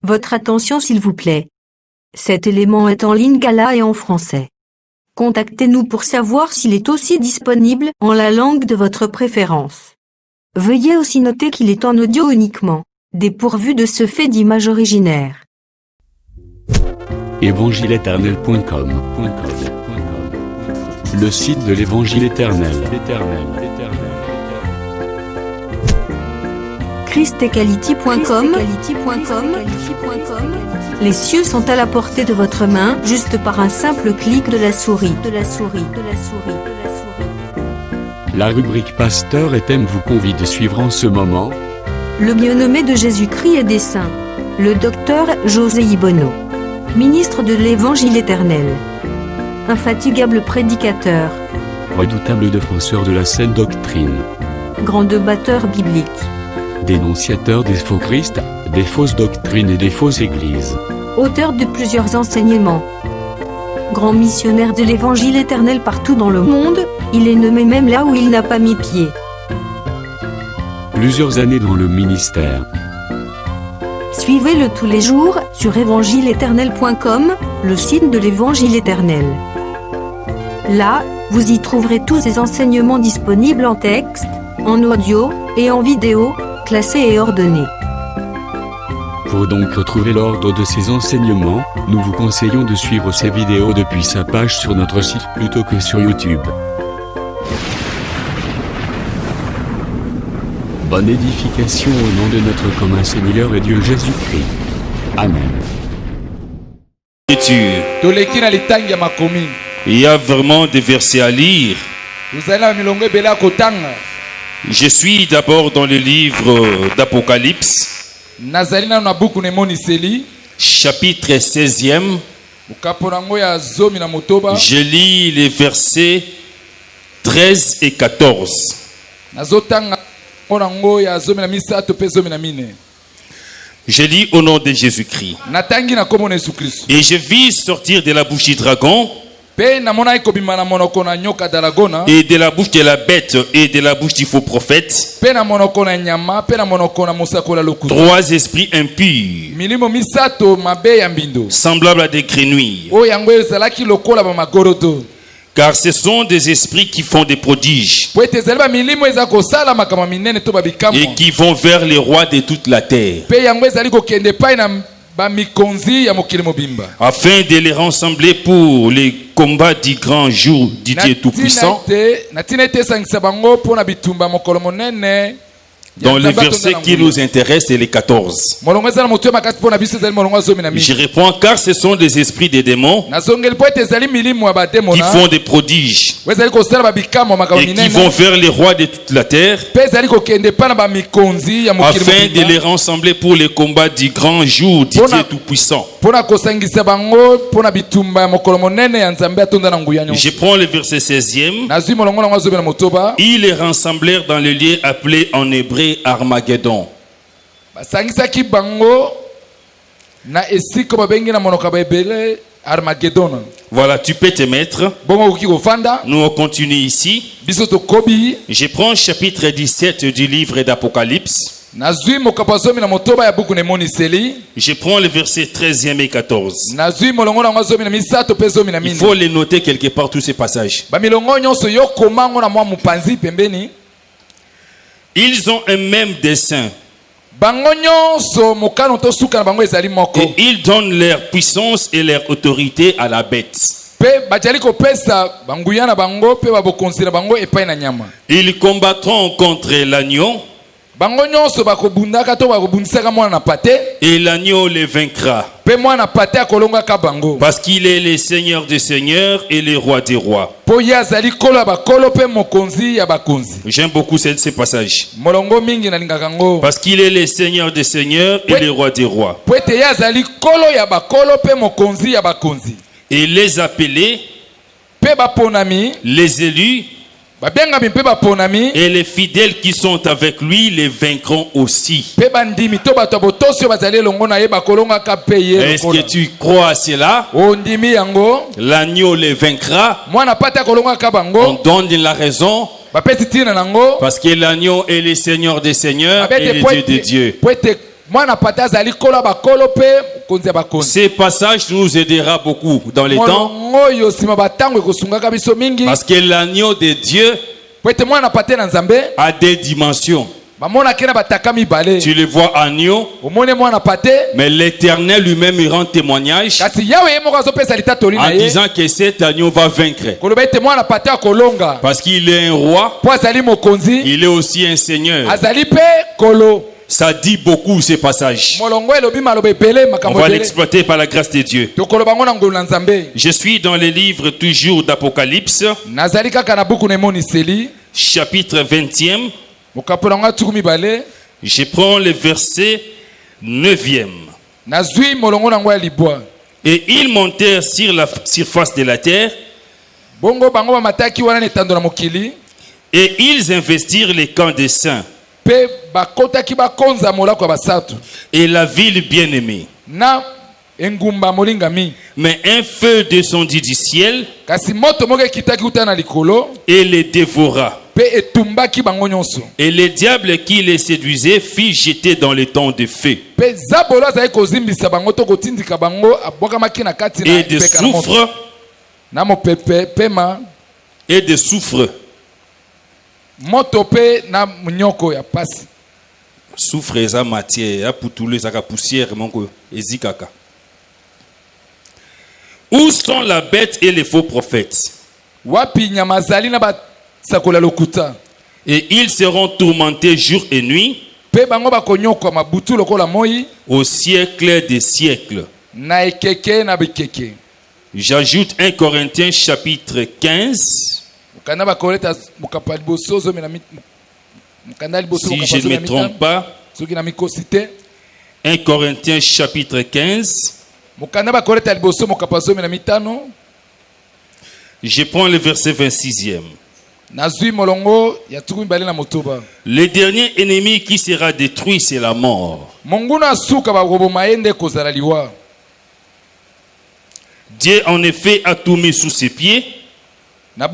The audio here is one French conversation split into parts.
Votre attention s'il vous plaît. Cet élément est en lingala et en français. Contactez-nous pour savoir s'il est aussi disponible en la langue de votre préférence. Veuillez aussi noter qu'il est en audio uniquement, dépourvu de ce fait d'image originaire. Évangile-éternel.com. Le site de l'Évangile éternel. Christequality.com. Les cieux sont à la portée de votre main, juste par un simple clic de la souris. La rubrique Pasteur et thème vous convie de suivre en ce moment Le bien-nommé de Jésus-Christ et des saints, le docteur José Ibono, ministre de l'Évangile éternel, infatigable prédicateur, redoutable défenseur de la saine doctrine, grand débatteur biblique, dénonciateur des faux Christ, des fausses doctrines et des fausses églises, auteur de plusieurs enseignements, grand missionnaire de l'Évangile éternel partout dans le monde, il est nommé même là où il n'a pas mis pied. Plusieurs années dans le ministère. Suivez-le tous les jours sur évangile-éternel.com, le site de l'Évangile éternel. Là, vous y trouverez tous ces enseignements disponibles en texte, en audio et en vidéo, classés et ordonnés. Pour donc retrouver l'ordre de ces enseignements, nous vous conseillons de suivre ces vidéos depuis sa page sur notre site plutôt que sur YouTube. Bonne édification au nom de notre commun Seigneur et Dieu Jésus-Christ. Amen. Il y a vraiment des versets à lire. Je suis d'abord dans le livre d'Apocalypse, chapitre 16e. Je lis les versets 13 et 14. Je lis au nom de Jésus-Christ. Et je vis sortir de la bouche du dragon, et de la bouche de la bête et de la bouche du faux prophète, trois esprits impurs, semblables à des grenouilles. Car ce sont des esprits qui font des prodiges et qui vont vers les rois de toute la terre, afin de les rassembler pour les combats du grand jour du Dieu Tout-Puissant. Dans le verset qui nous intéresse, c'est les 14. Je réponds, car ce sont des esprits des démons qui font des prodiges et qui vont vers les rois de toute la terre, afin de les rassembler pour les combats du grand jour du Dieu Tout-Puissant. Je prends le verset 16e. Ils les rassemblèrent dans le lieu appelé en hébreu Armageddon. Voilà, tu peux te mettre. Nous on continue ici. Je prends chapitre 17 du livre d'Apocalypse. Je prends le verset 13e et 14. Il faut les noter quelque part, tous ces passages. Ils ont un même dessein. Et ils donnent leur puissance et leur autorité à la bête. Ils combattront contre l'agneau. Et l'agneau les vaincra. Parce qu'il est le Seigneur des seigneurs et le roi des rois. J'aime beaucoup ces passages. Parce qu'il est le Seigneur des seigneurs et le roi des rois. Et les appelés, les élus et les fidèles qui sont avec lui les vaincront aussi. Est-ce que tu crois à cela? L'agneau les vaincra. On donne la raison. Parce que l'agneau est le Seigneur des seigneurs et le Dieu des dieux. Ces passages nous aidera beaucoup dans les temps. Parce que l'agneau de Dieu a des dimensions. Tu le vois agneau, mais l'Éternel lui-même il rend témoignage en disant que cet agneau va vaincre. Parce qu'il est un roi, il est aussi un seigneur. Ça dit beaucoup ces passages. On va l'exploiter par la grâce de Dieu. Je suis dans les livres toujours d'Apocalypse, chapitre 20e. Je prends le verset 9e. Et ils montèrent sur la surface de la terre. Et ils investirent les camps des saints. Et la ville bien-aimée. Mais un feu descendit du ciel et les dévora. Et le diable qui les séduisait fit jeter dans les temps de feu et de soufre et de soufre. Soufre eza matière ya putulu eza poussière mongo ezikaka. Où sont la bête et les faux prophètes? Et ils seront tourmentés jour et nuit au siècle des siècles. J'ajoute 1 Corinthiens chapitre 15. Si je ne me trompe pas, 1 Corinthiens chapitre 15. Je prends le verset 26e. Le dernier ennemi qui sera détruit, c'est la mort. Dieu en effet a tout mis sous ses pieds. Non,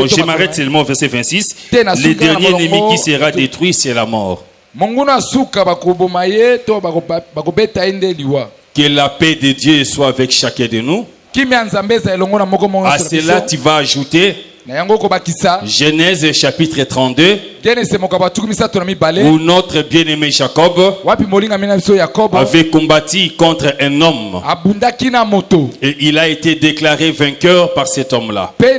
je m'arrête seulement au verset 26. Le dernier ennemi qui sera détruit, c'est la mort. Que la paix de Dieu soit avec chacun de nous. À cela, tu vas ajouter Genèse chapitre 32, où notre bien-aimé Jacob avait combattu contre un homme et il a été déclaré vainqueur par cet homme-là. Que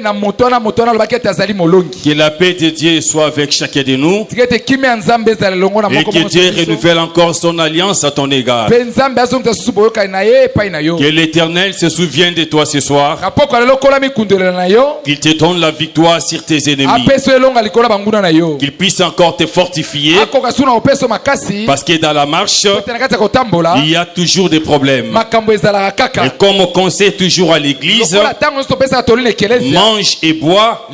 la paix de Dieu soit avec chacun de nous et que Dieu renouvelle encore son alliance à ton égard. Que l'Éternel se souvienne de toi ce soir, qu'il te donne la victoire sur tes ennemis, qu'il puisse encore te fortifier, parce que dans la marche il y a toujours des problèmes. Et comme on conseille toujours à l'église, mange et bois,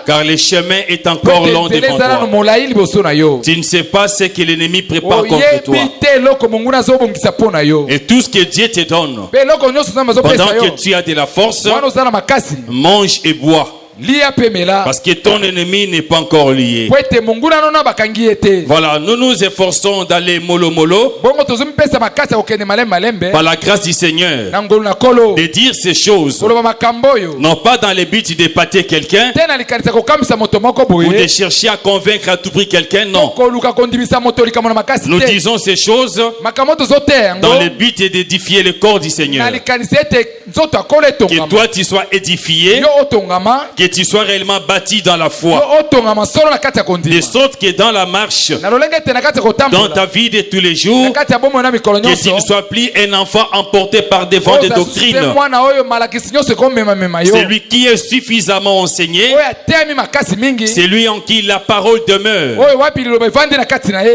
car le chemin est encore long devant toi. Tu ne sais pas ce que l'ennemi prépare contre toi. Et tout ce que Dieu te donne, pendant que tu as de la force, mange et bois. Parce que ton ennemi n'est pas encore lié. Voilà, nous nous efforçons d'aller mollo mollo par la grâce du Seigneur, de dire ces choses, non pas dans le but d'épater quelqu'un ou de chercher à convaincre à tout prix quelqu'un, non. Nous disons ces choses dans le but d'édifier le corps du Seigneur. Que toi tu sois édifié, que tu sois réellement bâti dans la foi, de sorte que dans la marche, dans ta vie de tous les jours, que tu ne sois plus un enfant emporté par des vents de doctrine. Celui qui est suffisamment enseigné, celui en qui la parole demeure.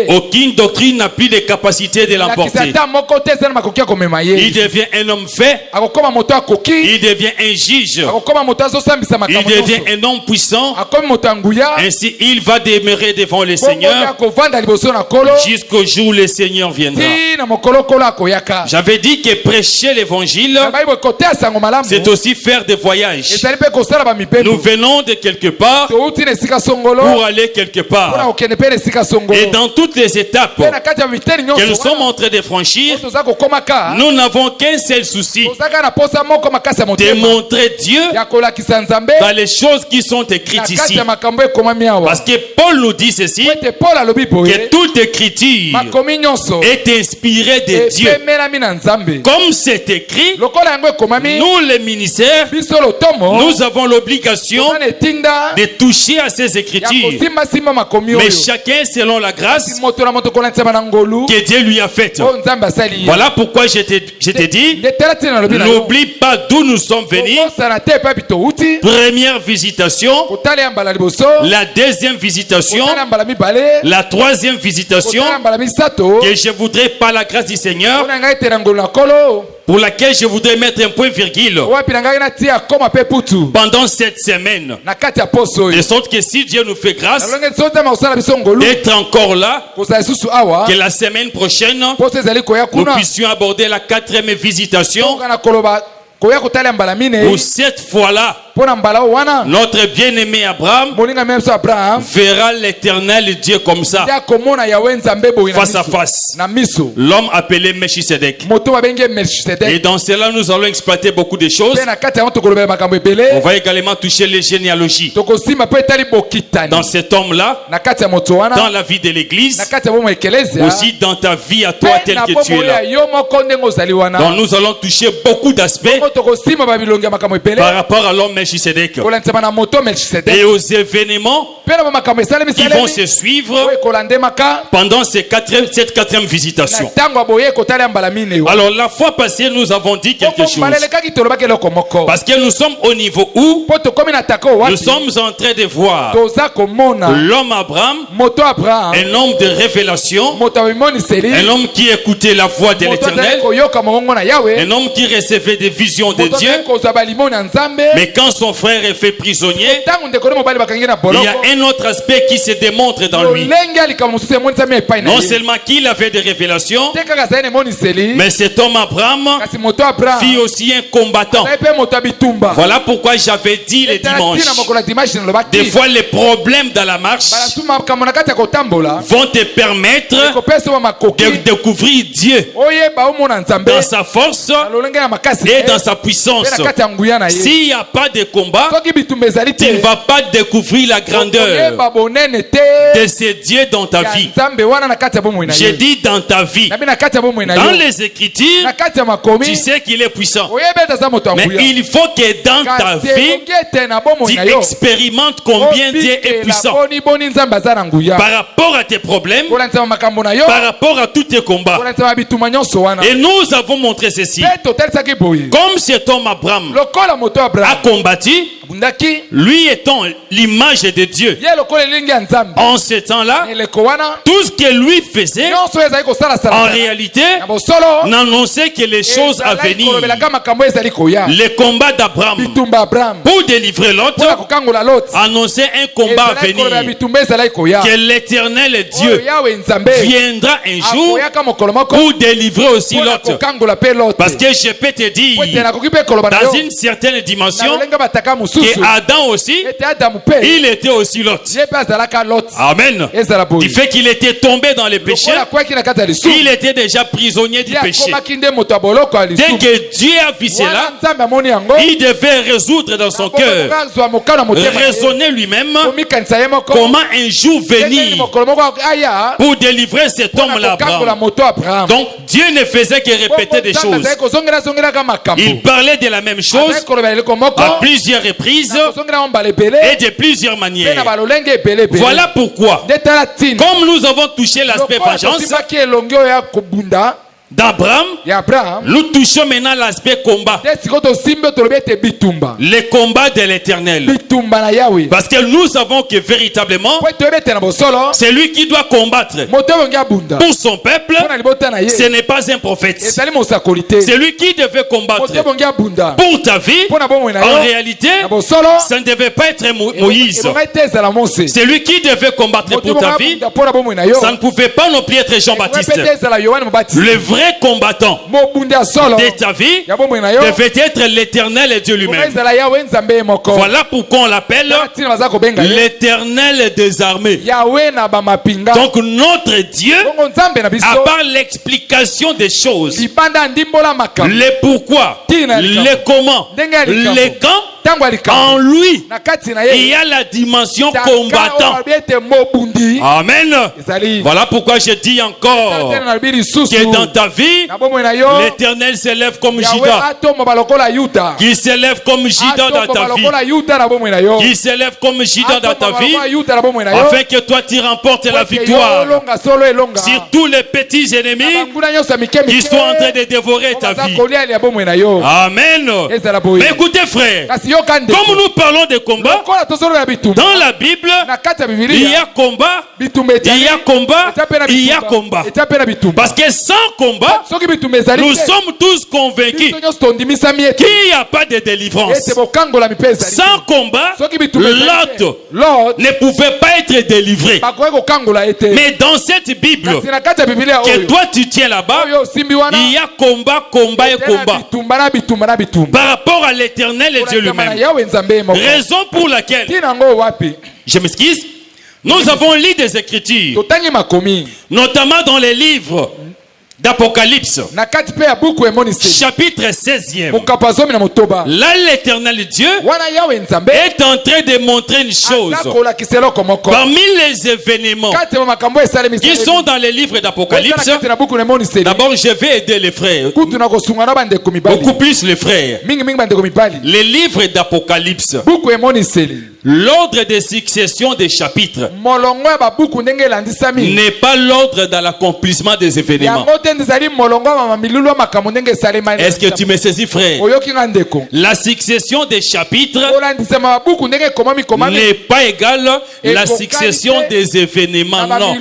Aucune doctrine n'a plus de capacité de l'emporter. Il devient un homme fait Il devient un juge. Il devient un homme puissant. Ainsi, il va demeurer devant le Seigneur jusqu'au jour où le Seigneur viendra. J'avais dit que prêcher l'évangile, c'est aussi faire des voyages. Nous venons de quelque part pour aller quelque part. Et dans toutes les étapes que nous sommes en train de franchir, nous n'avons qu'un seul souci: de montrer Dieu dans les choses qui sont écrites ici. Parce que Paul nous dit ceci, que toute écriture est inspirée de Dieu. Comme c'est écrit, nous les ministères, nous avons l'obligation de toucher à ces écritures, mais chacun selon la grâce que Dieu lui a faite. Voilà pourquoi je t'ai dit, n'oublie pas d'où nous sommes venus. Première visitation, la deuxième visitation, la troisième visitation, que je voudrais par la grâce du Seigneur, pour laquelle je voudrais mettre un point virgule pendant cette semaine, de sorte que si Dieu nous fait grâce d'être encore là, que la semaine prochaine nous puissions aborder la quatrième visitation, où cette fois-là notre bien-aimé Abraham verra l'éternel Dieu comme ça, face à face, l'homme appelé Melchisedec. Et dans cela nous allons exploiter beaucoup de choses. On va également toucher les généalogies dans cet homme-là, dans la vie de l'église, aussi dans ta vie à toi telle que tu es là. Donc nous allons toucher beaucoup d'aspects par rapport à l'homme Melchisedec et aux événements qui vont se suivre pendant cette quatrième visitation. Alors la fois passée nous avons dit quelque chose, parce que nous sommes au niveau où nous sommes en train de voir l'homme Abraham, un homme de révélation, un homme qui écoutait la voix de l'Éternel, un homme qui recevait des visions de Dieu. Mais quand son frère est fait prisonnier, il y a un autre aspect qui se démontre dans lui. Non seulement qu'il avait des révélations, mais cet homme Abraham fut aussi un combattant. Voilà pourquoi j'avais dit le dimanche, des fois les problèmes dans la marche vont te permettre de découvrir Dieu dans sa force et dans sa puissance. S'il n'y a pas de combat, tu ne vas pas découvrir la grandeur de ce Dieu dans ta vie. J'ai dit dans ta vie. Dans les Écritures, tu sais qu'il est puissant. Mais il faut que dans ta vie, tu expérimentes combien Dieu est puissant. Par rapport à tes problèmes, par rapport à tous tes combats. Et nous avons montré ceci. Comme cet homme Abraham a combattu, lui étant l'image de Dieu, en ce temps-là, tout ce que lui faisait en réalité n'annonçait que les choses à venir. Le combat d'Abraham pour délivrer l'autre annonçait un combat à venir, que l'éternel Dieu viendra un jour pour délivrer aussi l'autre. Parce que je peux te dire, dans une certaine dimension, que Adam aussi, il était aussi Lot. Amen. Du fait qu'il était tombé dans les péchés, il était déjà prisonnier du péché. Dès que Dieu a vu cela, il devait résoudre dans son cœur, raisonner lui-même comment un jour venir pour délivrer cet homme-là. Donc Dieu ne faisait que répéter des choses. Il parlait de la même chose à plusieurs reprises et de plusieurs manières. Voilà pourquoi, comme nous avons touché l'aspect vengeance, d'Abraham, nous touchons maintenant l'aspect combat. Le combat de l'Éternel. Parce que nous savons que véritablement, c'est lui qui doit combattre pour son peuple. Ce n'est pas un prophète. C'est lui qui devait combattre pour ta vie. En réalité, ça ne devait pas être Moïse. C'est lui qui devait combattre pour ta vie. Ça ne pouvait pas non plus être Jean-Baptiste. Le vrai combattant de ta vie devait être l'Éternel Dieu lui-même. Voilà pourquoi on l'appelle l'Éternel des armées. Donc notre Dieu, à part l'explication des choses, les pourquoi, les comment, les quand, en lui, il y a la dimension combattant. Amen. Voilà pourquoi je dis encore que dans ta vie, l'Éternel s'élève comme Judas. Qui s'élève comme Judas dans ta vie. Qui s'élève comme Judas dans ta vie. Afin que toi tu remportes la victoire sur tous les petits ennemis qui sont en train de dévorer ta vie. Amen. Mais écoutez frère, comme nous parlons de combat, dans la Bible, il y a combat, il y a combat, il y a combat. Parce que sans combat, nous sommes tous convaincus qu'il n'y a pas de délivrance. Sans combat, Lot ne pouvait pas être délivré. Mais dans cette Bible que toi tu tiens là-bas, il y a combat, combat et combat. Par rapport à l'Éternel et Dieu lui-même. Raison pour laquelle, je m'excuse, nous avons lu des Écritures, notamment dans les livres d'Apocalypse, chapitre 16e. Là, l'Éternel Dieu est en train de montrer une chose. Parmi les événements qui sont dans les livres d'Apocalypse, d'abord je vais aider les frères, beaucoup plus les frères. Les livres d'Apocalypse, l'ordre de succession des chapitres n'est pas l'ordre dans l'accomplissement des événements. Est-ce que tu me saisis, frère? La succession des chapitres n'est pas égale à la succession des événements. Non.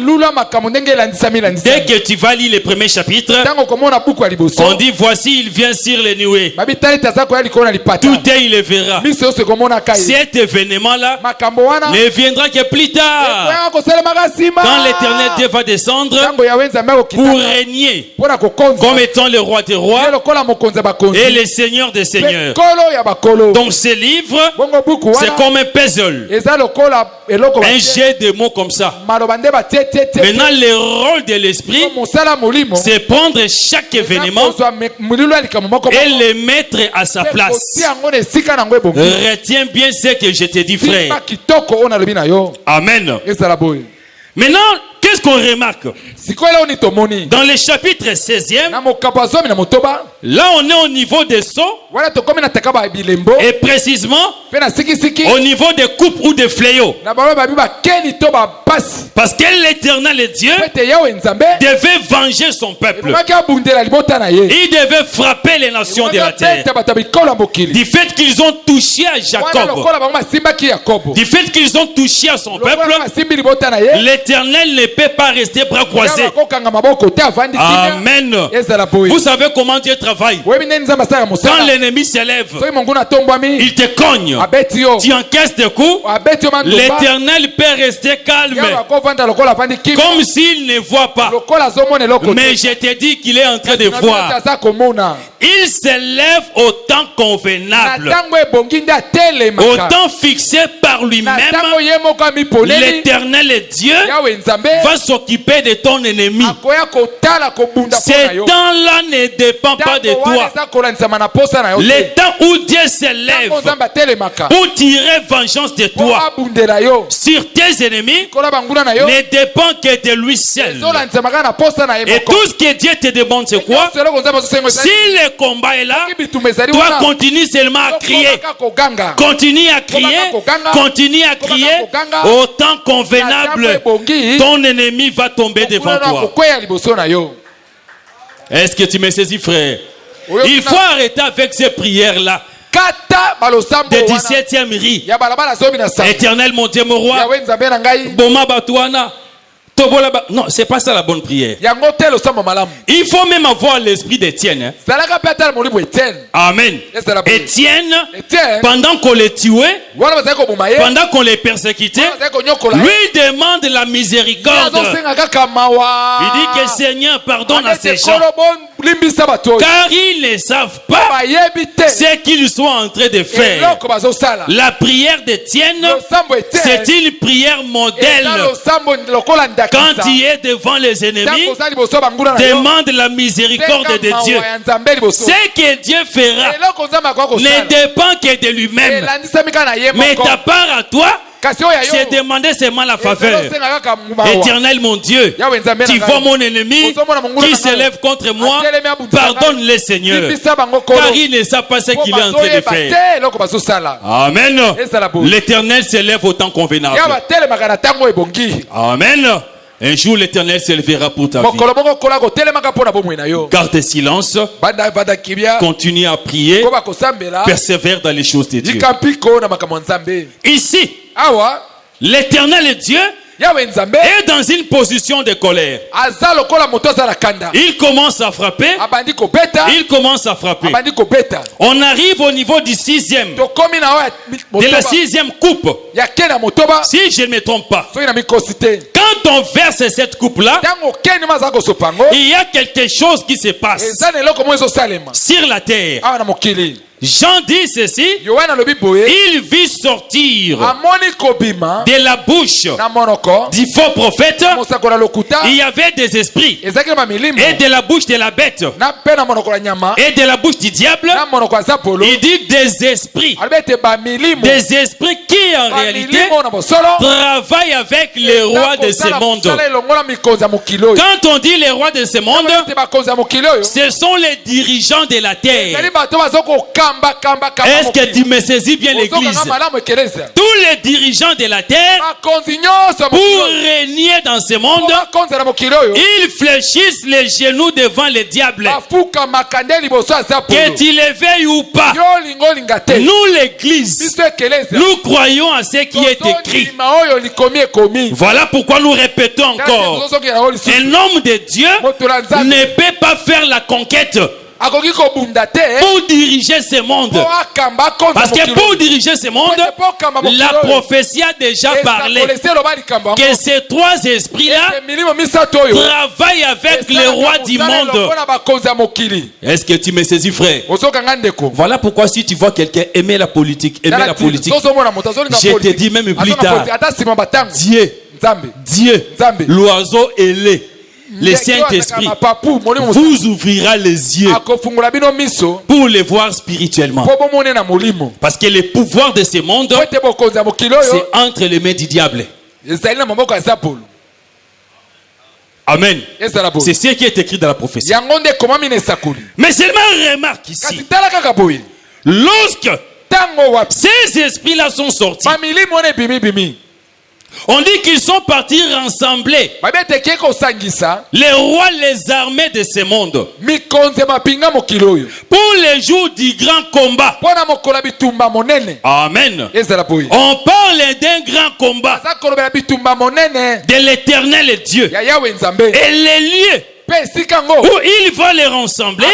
Dès que tu vas lire les premiers chapitres, on dit voici il vient sur les nuées. Tout est il le verra. Cet événement là ne viendra que plus tard, quand l'Éternel Dieu va descendre pour régner comme étant le roi des rois et le seigneur des seigneurs. Donc ce livre, c'est comme un puzzle, un jet de mots comme ça. Maintenant le rôle de l'esprit, c'est prendre chaque événement et le mettre à sa place. Retiens bien ce que je te dis, frère. Amen. Maintenant, qu'est-ce qu'on remarque? Dans le chapitre 16e, là on est au niveau des sceaux, et précisément au niveau des coupes ou des fléaux. Parce que l'Éternel Dieu devait venger son peuple. Il devait frapper les nations de la terre. Du fait qu'ils ont touché à Jacob, du fait qu'ils ont touché à son peuple, l'Éternel ne peut pas rester bras croisés. Amen. Vous savez comment Dieu travaille. Quand l'ennemi s'élève, il te cogne, tu encaisses des coups, l'Éternel peut rester calme, comme s'il ne voit pas. Mais je te dis qu'il est en train de voir. Il s'élève au temps convenable, au temps fixé par lui-même. L'Éternel Dieu va s'occuper de ton ennemi. Ce temps-là ne dépend pas de toi. Le temps où Dieu s'élève pour tirer vengeance de toi sur tes ennemis ne dépend que de lui seul. Et tout ce que Dieu te demande, c'est quoi? Si le combat est là, toi continue seulement à crier. Continue à crier. Continue à crier. Au temps convenable, ton ennemi va tomber devant toi. Est-ce que tu me saisis, frère? Il faut arrêter avec ces prières-là. De 17e riz. Éternel mon Dieu, mon roi. Boma Batouana. Non, c'est pas ça la bonne prière. Il faut même avoir l'esprit d'Étienne. Amen. Étienne, pendant qu'on les tuait, pendant qu'on les persécutait, lui demande la miséricorde. Il dit que Seigneur pardonne à ces gens, car ils ne savent pas ce qu'ils sont en train de faire. La prière d'Étienne, c'est une prière modèle. Quand tu es devant les ennemis, demande la miséricorde de Dieu. Ce que Dieu fera ne dépend que de lui-même. Mais ta part à toi, c'est demander seulement la faveur. Éternel mon Dieu, tu vois mon ennemi qui s'élève contre moi, pardonne-le Seigneur, car il ne sait pas ce qu'il est en train de faire. Amen. L'Éternel s'élève au temps convenable. Amen. Un jour l'Éternel s'élèvera pour ta vie. Garde silence. Continue à prier. Persévère dans les choses de Dieu. Ici, l'Éternel Dieu est dans une position de colère. Il commence à frapper. Il commence à frapper. On arrive au niveau du 6e. De la 6e coupe. Si je ne me trompe pas. Quand on verse cette coupe-là, il y a quelque chose qui se passe sur la terre. Jean dit ceci, il vit sortir de la bouche du faux prophète, il y avait des esprits, et de la bouche de la bête, et de la bouche du diable, il dit des esprits qui en réalité travaillent avec les rois de ce monde. Quand on dit les rois de ce monde, ce sont les dirigeants de la terre. Est-ce que tu me saisis bien l'église? Tous les dirigeants de la terre, pour régner dans ce monde, ils fléchissent les genoux devant le diable. Que tu les veilles ou pas, nous l'église, nous croyons à ce qui est écrit. Voilà pourquoi nous répétons encore, un homme de Dieu ne peut pas faire la conquête pour diriger ce monde. Parce que pour diriger ce monde, la prophétie a déjà parlé que ces trois esprits-là travaillent avec les rois du monde. Est-ce que tu me saisis, frère? Voilà pourquoi si tu vois quelqu'un aimer la politique, je te dis même plus tard, Dieu, l'oiseau ailé, le Saint-Esprit vous ouvrira les yeux pour les voir spirituellement. Parce que le pouvoir de ce monde, c'est entre les mains du diable. Amen. C'est ce qui est écrit dans la prophétie. Mais seulement remarque ici, lorsque ces esprits-là sont sortis, on dit qu'ils sont partis rassembler les rois, les armées de ce monde pour les jours du grand combat. Amen. On parle d'un grand combat de l'Éternel Dieu. Et les lieux où il va les rassembler,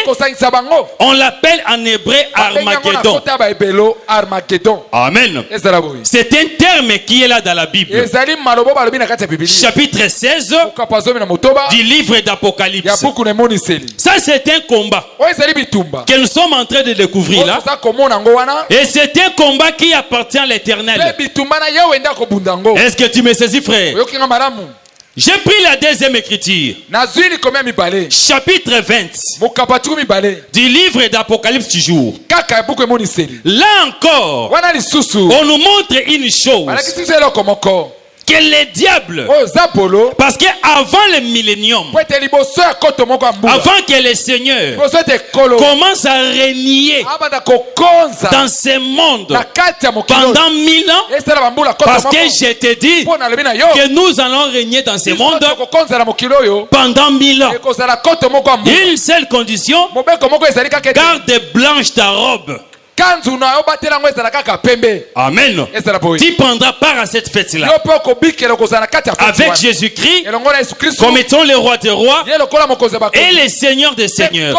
on l'appelle en hébreu Armageddon. Amen. C'est un terme qui est là dans la Bible. Chapitre 16 du livre d'Apocalypse. Ça, c'est un combat que nous sommes en train de découvrir là. Et c'est un combat qui appartient à l'Éternel. Est-ce que tu me saisis, frère? J'ai pris la deuxième écriture, chapitre 20 du livre d'Apocalypse toujours. Là encore, on nous montre une chose. que les diables, parce que avant le millénium, avant que le Seigneur commence à régner dans ce monde pendant 1000 ans, parce que je te dis que nous allons régner dans ce monde pendant 1000 ans. Une seule condition, garde blanche ta robe. Amen. Tu prendras part à cette fête-là avec Jésus-Christ comme étant le roi des rois et le Seigneur des seigneurs.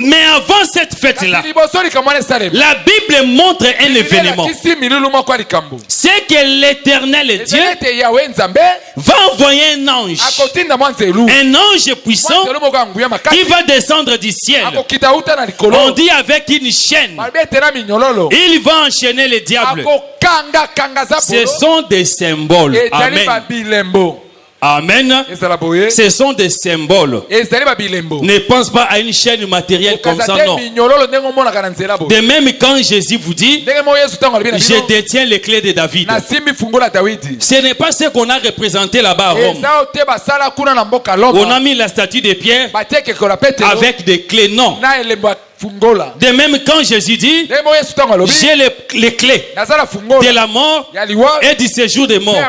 Mais avant cette fête-là, la Bible montre un événement. C'est que l'Éternel Dieu va envoyer un ange puissant qui va descendre du ciel. On dit avec une chaîne. Il va enchaîner les diables. Ce sont des symboles. Amen. Amen. Ce sont des symboles. Ne pense pas à une chaîne matérielle comme ça, non. De même, quand Jésus vous dit, je détiens les clés de David, ce n'est pas ce qu'on a représenté là-bas à Rome. On a mis la statue de Pierre avec des clés, non. De même, quand Jésus dit, j'ai les clés de la mort et du séjour des morts,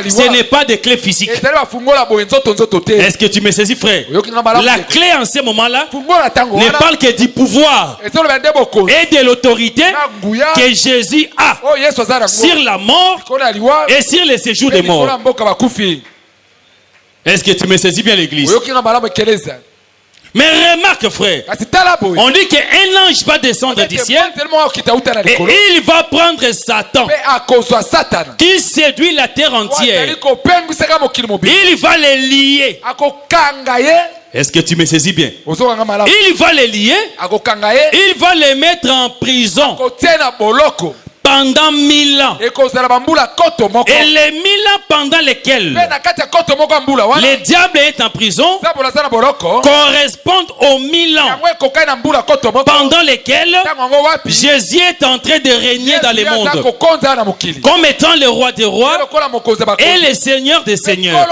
ce n'est pas des clés physiques. Est-ce que tu me saisis, frère? La clé en ce moment-là ne parle que du pouvoir et de l'autorité que Jésus a sur la mort et sur le séjour des morts. Est-ce que tu me saisis bien, l'église? Mais remarque, frère, on dit qu'un ange va descendre du ciel et il va prendre Satan qui séduit la terre entière. Il va les lier. Est-ce que tu me saisis bien? Il va les lier. Il va les mettre en prison pendant 1000 ans. Et les 1000 ans pendant lesquels le diable est en prison correspondent aux 1000 ans pendant lesquels Jésus est en train de régner dans le monde comme étant le roi des rois et le Seigneur des seigneurs.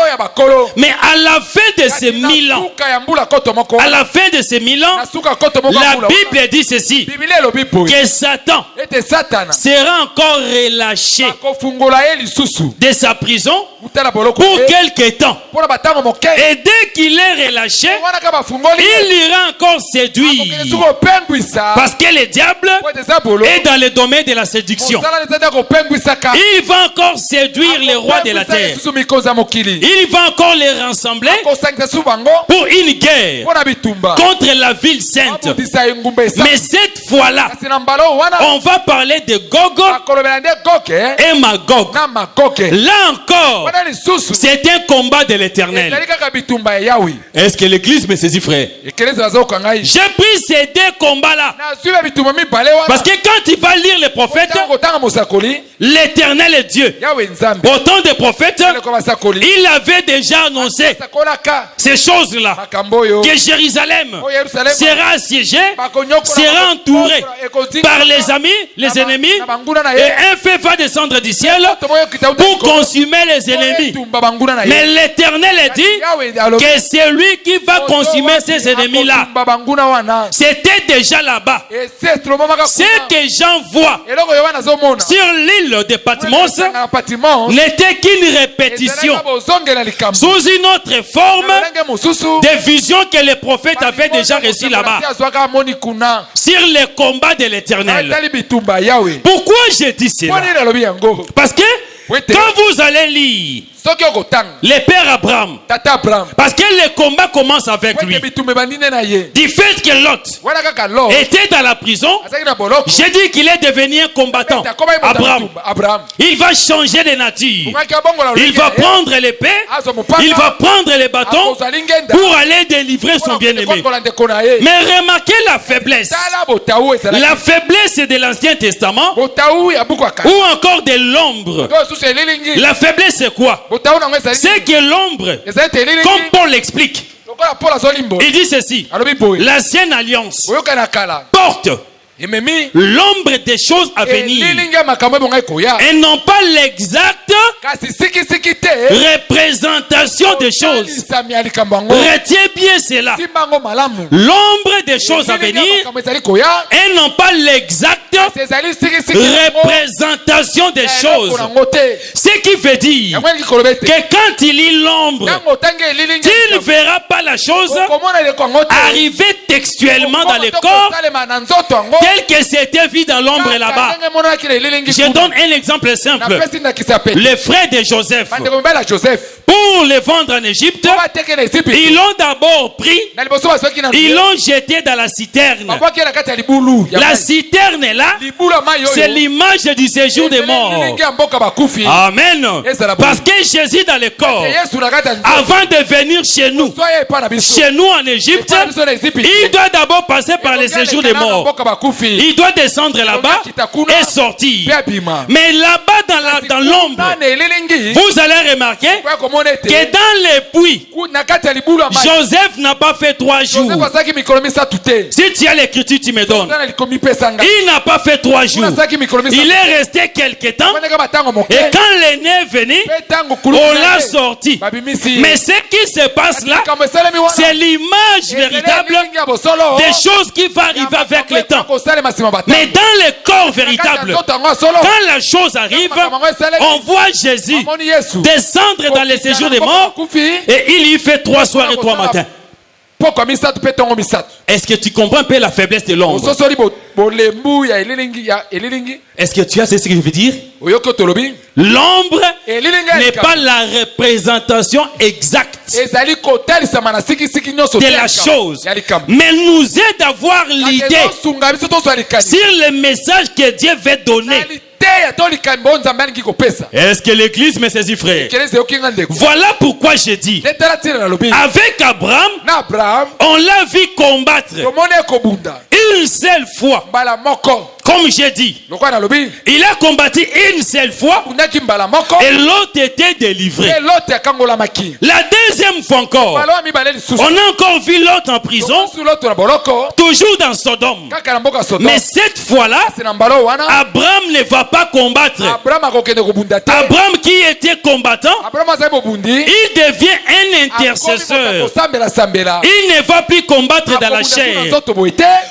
Mais à la fin de ces 1000 ans, à la fin de ces 1000 ans, la Bible dit ceci, que Satan sera encore relâché de sa prison pour quelque temps. Et dès qu'il est relâché, il ira encore séduire. Parce que le diable est dans le domaine de la séduction. Il va encore séduire les rois de la terre. Il va encore les rassembler pour une guerre contre la ville sainte. Mais cette fois-là, on va parler de Gog et Magog. Là encore, c'est un combat de l'Éternel. Est-ce que l'église me saisit, frère? J'ai pris ces deux combats-là parce que quand il va lire les prophètes, l'Éternel est Dieu. Au temps des prophètes, il avait déjà annoncé ces choses-là, que Jérusalem sera assiégée, sera entourée par les amis, les ennemis, et un feu va descendre du ciel pour consumer les ennemis. Mais l'Éternel dit que c'est lui qui va consumer ces ennemis-là. C'était déjà là-bas. Ce que j'en vois sur l'île de Patmos n'était qu'une répétition sous une autre forme des visions que les prophètes avaient déjà reçues là-bas sur les combats de l'Éternel. Pourquoi j'ai dit cela? Parce que quand vous allez lire le père Abraham, parce que le combat commence avec lui, du fait que Lot était dans la prison, j'ai dit qu'il est devenu un combattant. Abraham, il va changer de nature. Il va prendre l'épée, il va prendre les bâtons pour aller délivrer son bien-aimé. Mais remarquez la faiblesse. La faiblesse de l'Ancien Testament ou encore de l'ombre. La faiblesse c'est quoi? C'est que l'ombre, comme Paul l'explique, il dit ceci: l'ancienne alliance porte l'ombre des choses à venir et non pas l'exacte représentation des choses. Retiens bien cela. L'ombre des choses à venir et non pas l'exacte représentation des choses. Ce qui veut dire que quand il lit l'ombre, tu ne verras pas la chose arriver textuellement dans le corps tel que c'était vu dans l'ombre là-bas. Je donne un exemple simple. Les frères de Joseph, pour les vendre en Égypte, ils l'ont d'abord pris, ils l'ont jeté dans la citerne. La citerne est là, c'est l'image du séjour des morts. Amen. Parce que Jésus dans le corps, avant de venir chez nous en Égypte, il doit d'abord passer par le séjour des morts. Il doit descendre là-bas et sortir. Mais là-bas dans l'ombre, vous allez remarquer que dans les puits, Joseph n'a pas fait 3 jours. Si tu as l'écriture, tu me donnes. Il n'a pas fait 3 jours. Il est resté quelque temps. Et quand l'aîné est venu, on l'a sorti. Mais ce qui se passe là, c'est l'image véritable des choses qui vont arriver avec le temps. Mais dans le corps véritable, quand la chose arrive, on voit Jésus descendre dans les séjours des morts et il y fait 3 soirs et 3 matins. Est-ce que tu comprends un peu la faiblesse de l'ombre? Est-ce que tu as ce que je veux dire? L'ombre n'est pas la représentation exacte de la chose, mais nous aide à avoir l'idée sur le message que Dieu veut donner. Est-ce que l'église me saisit, frère? Voilà pourquoi je dis, avec Abraham, on l'a vu combattre une seule fois. Comme j'ai dit, il a combattu une seule fois et l'autre était délivré. La deuxième fois encore, on a encore vu l'autre en prison, toujours dans Sodome. Mais cette fois-là, Abraham ne va pas combattre. Abraham qui était combattant, il devient un intercesseur. Il ne va plus combattre dans la chair.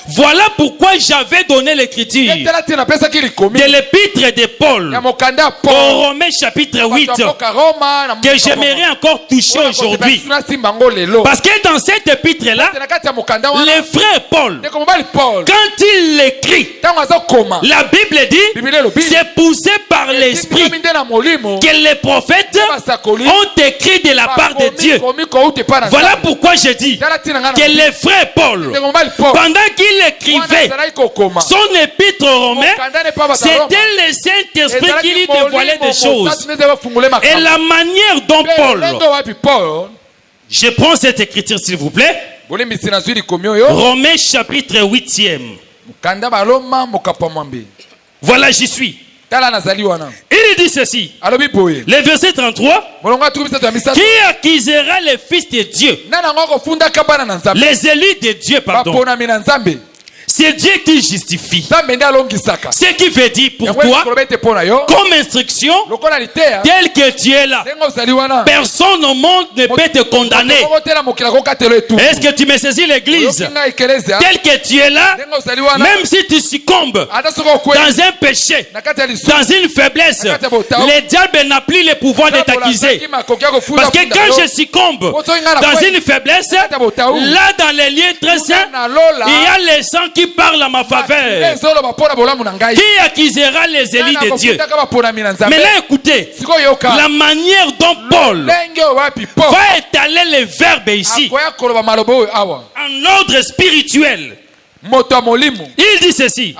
Voilà pourquoi j'avais donné l'écriture de l'épître de Paul au Romains chapitre 8 que j'aimerais encore toucher aujourd'hui. Parce que dans cette épître là, le frère Paul, quand il l'écrit, la Bible dit c'est poussé par l'esprit que les prophètes ont écrit de la part de Dieu. Voilà pourquoi je dis que le frère Paul, pendant qu'il écrivait son épître aux Romains, c'était le Saint-Esprit qui lui dévoilait des choses. Et la manière dont Paul, je prends cette écriture s'il vous plaît, Romains chapitre 8e. Voilà, j'y suis. Il dit ceci, le verset 33, qui acquisera les fils de Dieu, les élus de Dieu, pardon. C'est Dieu qui justifie. Ce qui veut dire pour toi, comme instruction, tel que tu es là, personne au monde ne peut te condamner. Est-ce que tu me saisis l'église? Tel que tu es là, même si tu succombes dans un péché, dans une faiblesse, le diable n'a plus le pouvoir de t'accuser. Parce que quand je succombe dans une faiblesse, là dans les lieux très saints, il y a les sangs qui parle à ma faveur. Qui accusera les élus de Dieu? Mais là écoutez, la manière dont Paul va étaler les verbes ici en ordre spirituel. Il dit ceci,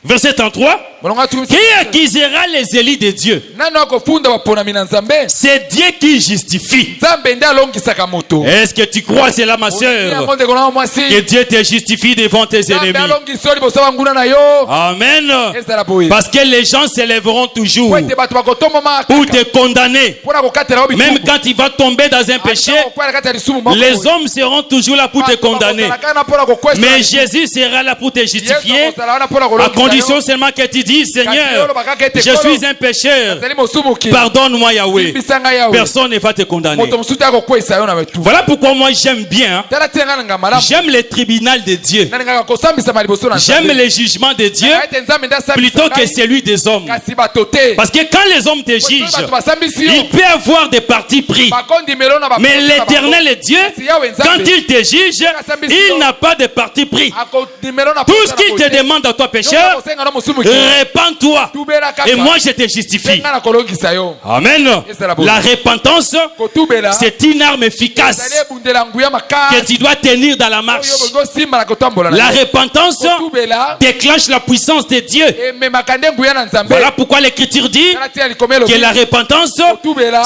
verset 33, Qui accusera les élus de Dieu? C'est Dieu qui justifie. Est-ce que tu crois cela, ma soeur? Que Dieu te justifie devant tes ennemis. Amen. Parce que les gens s'élèveront toujours pour te condamner. Même quand tu vas tomber dans un péché, les hommes seront toujours là pour te condamner. Mais Jésus sera là pour te justifier, à condition seulement que tu dis: Seigneur, je suis un pécheur, pardonne-moi, Yahweh. Personne ne va te condamner. Voilà pourquoi moi j'aime bien, j'aime le tribunal de Dieu, j'aime le jugement de Dieu plutôt que celui des hommes. Parce que quand les hommes te jugent, il peut avoir des partis pris, mais l'Éternel Dieu, quand il te juge, il n'a pas de parti pris. Tout ce qu'il te demande à toi, pécheur, répands-toi et moi je te justifie. Amen. La repentance, c'est une arme efficace que tu dois tenir dans la marche. La repentance déclenche la puissance de Dieu. Voilà pourquoi l'Écriture dit que la repentance,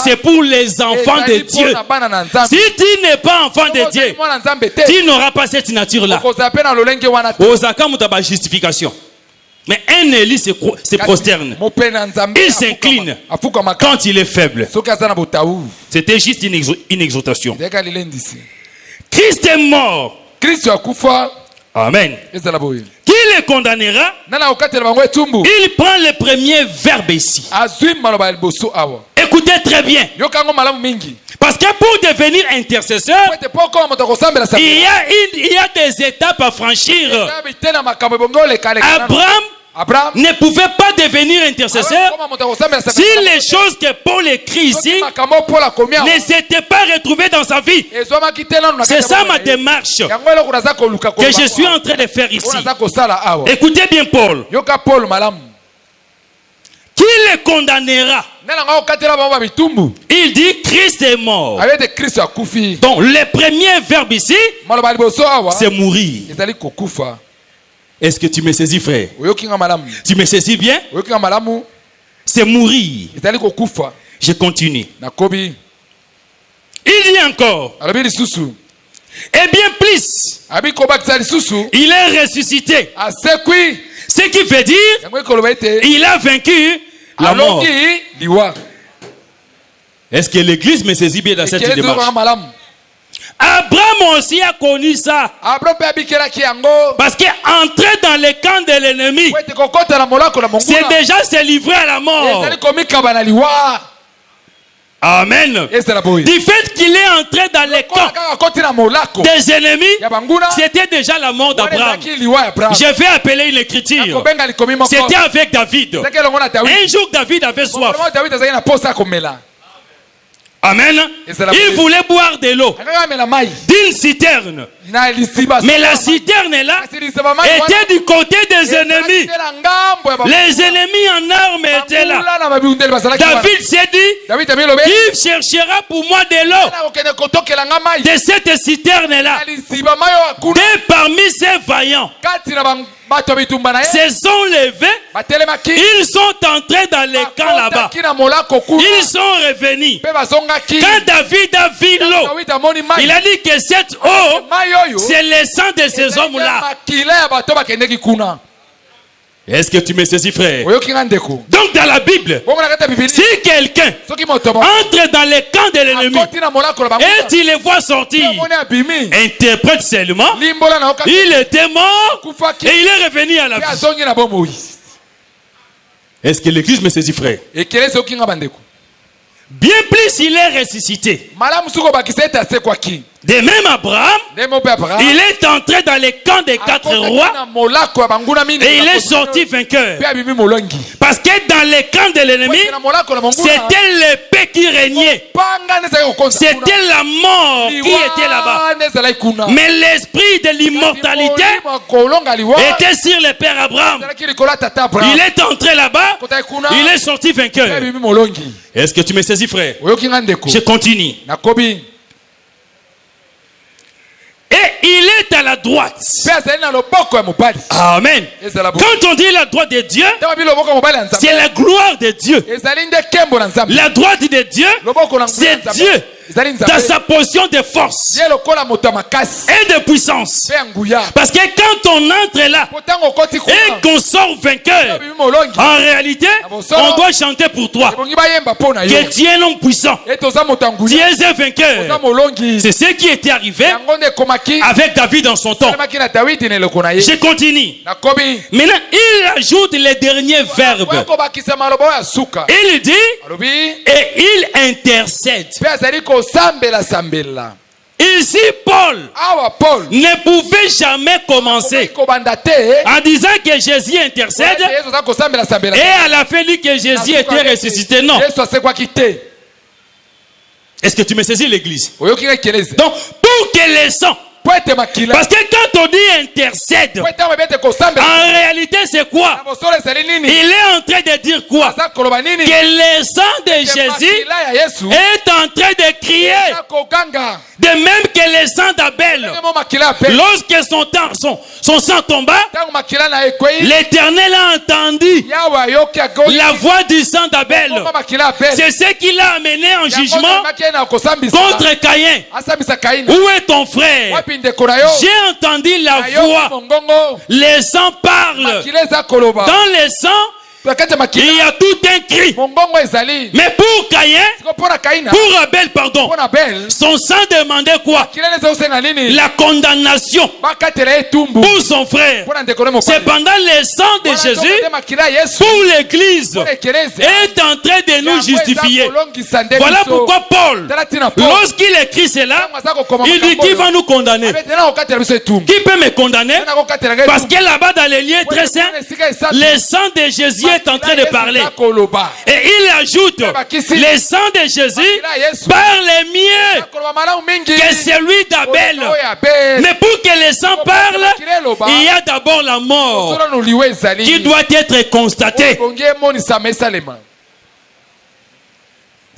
c'est pour les enfants de Dieu. Si tu n'es pas enfant de Dieu, tu n'auras pas cette nature-là. Justification. Mais un Élie se prosterne. Il s'incline quand il est faible. C'était juste une exhortation. Christ est mort. Amen. Qui le condamnera? Il prend le premier verbe ici. Écoutez très bien. Parce que pour devenir intercesseur, il y a des étapes à franchir. Abraham ne pouvait pas devenir intercesseur si les choses que Paul écrit ici ne s'étaient pas retrouvées dans sa vie. C'est ça ma démarche que je suis en train de faire ici. Écoutez bien Paul. Qui le condamnera? Il dit Christ est mort. Donc le premier verbe ici, c'est mourir. Est-ce que tu me saisis, frère? Tu me saisis bien? C'est mourir. Je continue. Il dit encore. Et bien plus, il est ressuscité. Ce qui veut dire il a vaincu la mort. Est-ce que l'église me saisit bien dans cette démarche? Abraham aussi a connu ça. Parce qu'entrer dans le camp de l'ennemi, c'est déjà se livrer à la mort. Amen. Du fait qu'il est entré dans le camp des ennemis, c'était déjà la mort d'Abraham. Je vais appeler une écriture. C'était avec David. Un jour David avait soif. Amen. Il voulait boire de l'eau d'une citerne. Mais la citerne là était du côté des ennemis. Les ennemis en armes étaient là. David s'est dit, il cherchera pour moi de l'eau de cette citerne là. Et parmi ces vaillants se sont levés, ils sont entrés dans les camps là-bas. Ils sont revenus. Quand David a vu l'eau, il a dit que cette eau, c'est le sang de ces hommes-là. Est-ce que tu me saisis, frère? Donc dans la Bible, si quelqu'un entre dans le camp de l'ennemi et tu le vois sortir, interprète seulement, il était mort et il est revenu à la vie. Est-ce que l'église me saisit, frère? Bien plus il est ressuscité. De même Abraham, il est entré dans les camps des 4 rois et il est sorti vainqueur. Parce que dans les camps de l'ennemi, c'était l'épée qui régnait. C'était la mort qui était là-bas. Mais l'esprit de l'immortalité était sur le père Abraham. Il est entré là-bas, il est sorti vainqueur. Est-ce que tu me saisis, frère? Je continue. Et il est à la droite. Amen. Quand on dit la droite de Dieu, c'est la gloire de Dieu. La droite de Dieu, c'est Dieu dans sa position de force et de puissance. Parce que quand on entre là et qu'on sort vainqueur, en réalité, on doit chanter pour toi que tu es un homme puissant, tu es un vainqueur. C'est ce qui était arrivé avec David dans son temps. Je continue. Maintenant, il ajoute les derniers verbes. Il dit et il intercède. Ici, Paul ne pouvait jamais commencer en disant que Jésus intercède et à la fin dit que Jésus était ressuscité. Non. Est-ce que tu me saisis, l'église? Donc, pour que les sangs, parce que quand on dit intercède, en réalité c'est quoi? Il est en train de dire quoi? Que le sang de Jésus est en train de crier. De même que le sang d'Abel, lorsque son sang tomba, l'Éternel a entendu la voix du sang d'Abel. C'est ce qui l'a amené en jugement contre Caïn. Où est ton frère? J'ai entendu la voix. Les sangs parlent. Dans les sangs, il y a tout un cri. Mais pour Caïn, pour Abel, pardon, son sang demandait quoi? La condamnation pour son frère. Cependant, le sang de Jésus pour l'Église est en train de nous justifier. Voilà pourquoi Paul, lorsqu'il écrit cela, il dit qui va nous condamner? Qui peut me condamner? Parce que là-bas dans les lieux très saints, le sang de Jésus est en train de parler. Et il ajoute, le sang de Jésus parle mieux que celui d'Abel. Mais pour que le sang parle, il y a d'abord la mort qui doit être constatée.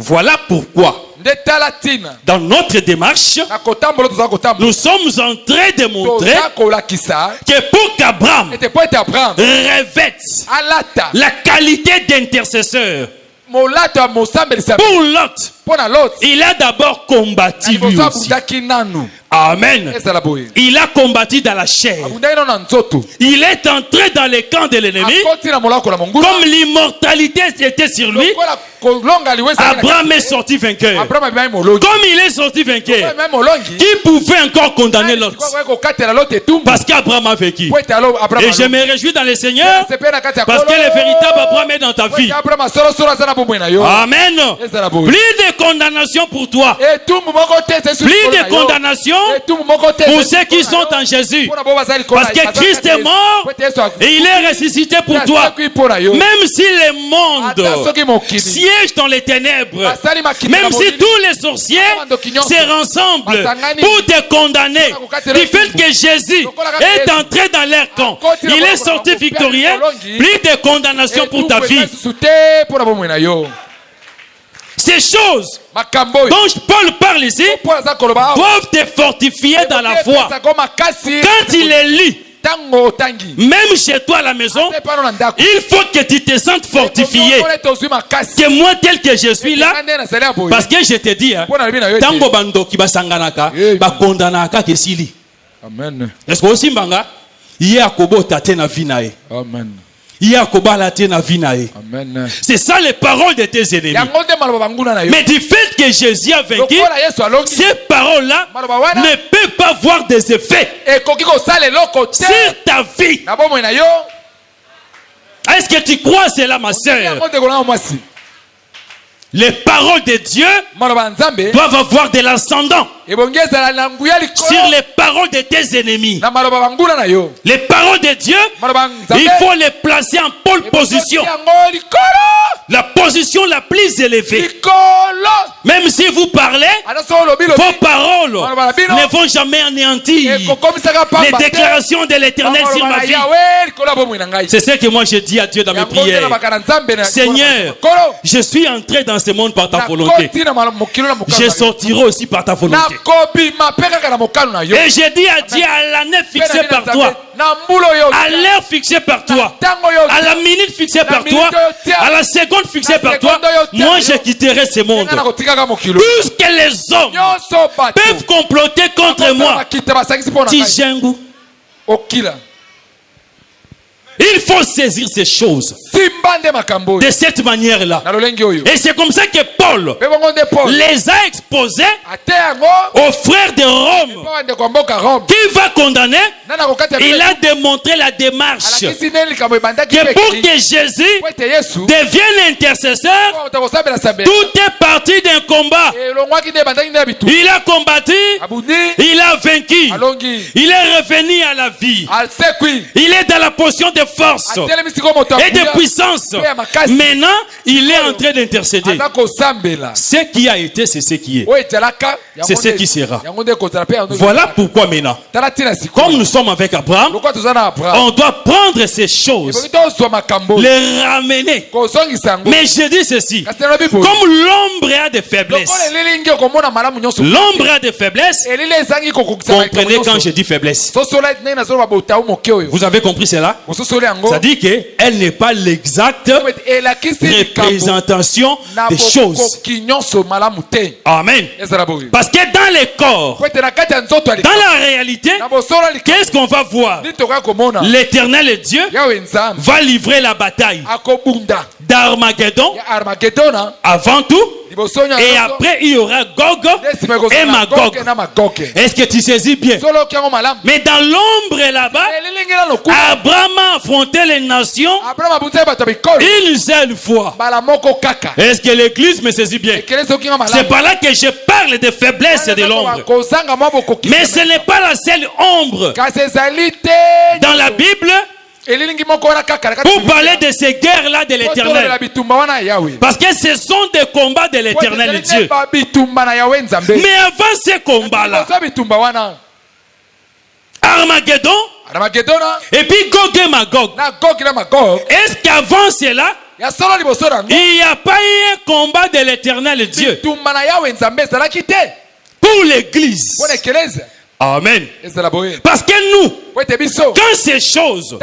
Voilà pourquoi dans notre démarche, nous sommes en train de montrer que pour qu'Abraham revête la qualité d'intercesseur, pour Lot, il a d'abord combattu lui aussi. Amen. Il a combattu dans la chair. Il est entré dans les camps de l'ennemi. Comme l'immortalité était sur lui, Abraham est sorti vainqueur. Comme il est sorti vainqueur, qui pouvait encore condamner l'autre? Parce qu'Abraham a vécu. Et je me réjouis dans le Seigneur parce que le véritable Abraham est dans ta vie. Amen. Plus de condamnation pour toi. Plus de condamnation pour ceux qui sont en Jésus. Parce que Christ est mort et il est ressuscité pour toi. Même si le monde siège dans les ténèbres, même si tous les sorciers se rassemblent pour te condamner du fait que Jésus est entré dans leur camp, il est sorti victorieux, plus de condamnation pour ta vie. Ces choses dont Paul parle ici doivent te fortifier dans la foi. Quand il est lit, même chez toi à la maison, il faut que tu te sentes fortifié. Que moi tel que je suis là, parce que je te dis, tango bando ki basanganaka, ba kondanaka kesili. Amen. Est-ce que aussi mbanga, hier kobo tate na vinae. Amen. Amen. C'est ça les paroles de tes ennemis. Mais du fait que Jésus a vaincu, ces paroles-là ne peuvent pas avoir des effets sur ta vie. Est-ce que tu crois cela, ma soeur? Les paroles de Dieu doivent avoir de l'ascendant sur les paroles de tes ennemis. Les paroles de Dieu, il faut les placer en pole position. La position la plus élevée. Même si vous parlez, vos paroles ne vont jamais anéantir les déclarations de l'Éternel sur ma vie. C'est ce que moi je dis à Dieu dans mes prières. Seigneur, je suis entré dans ce monde par ta volonté. Je sortirai aussi par ta volonté. Et j'ai dit à Dieu, à l'année fixée par toi, à l'heure fixée par toi, à la minute fixée par toi, à la seconde fixée par toi, moi je quitterai ce monde. Tout ce que les hommes peuvent comploter contre moi, Tijengu. Il faut saisir ces choses de cette manière-là. Et c'est comme ça que Paul les a exposés aux frères de Rome qui va condamner. Il a démontré la démarche que pour que Jésus devienne intercesseur, tout est parti d'un combat. Il a combattu, il a vaincu, il est revenu à la vie, il est dans la position de force et de puissance. Maintenant, il est en train d'intercéder. Ce qui a été, c'est ce qui est. C'est ce qui sera. Voilà pourquoi maintenant, comme nous sommes avec Abraham, on doit prendre ces choses, les ramener. Mais je dis ceci, comme l'ombre a des faiblesses, l'ombre a des faiblesses. Comprenez quand je dis faiblesse. Vous avez compris cela? Ça dit qu'elle n'est pas l'exacte représentation des choses. Amen. Parce que dans les corps, dans la réalité, qu'est-ce qu'on va voir? L'Éternel Dieu va livrer la bataille d'Armageddon avant tout. Et après il y aura Gog et Magog. Est-ce que tu saisis bien? Mais dans l'ombre là-bas, Abraham a affronté les nations une seule fois. Est-ce que l'église me saisit bien? C'est par là que je parle des faiblesses de l'ombre. Mais ce n'est pas la seule ombre. Dans la Bible, pour parler de ces guerres-là de l'Éternel, parce que ce sont des combats de l'Éternel Dieu. Mais avant ces combats-là, Armageddon, et puis Gog et Magog, est-ce qu'avant cela, il n'y a pas eu un combat de l'Éternel Dieu pour l'église? Amen. Parce que nous, quand ces choses vont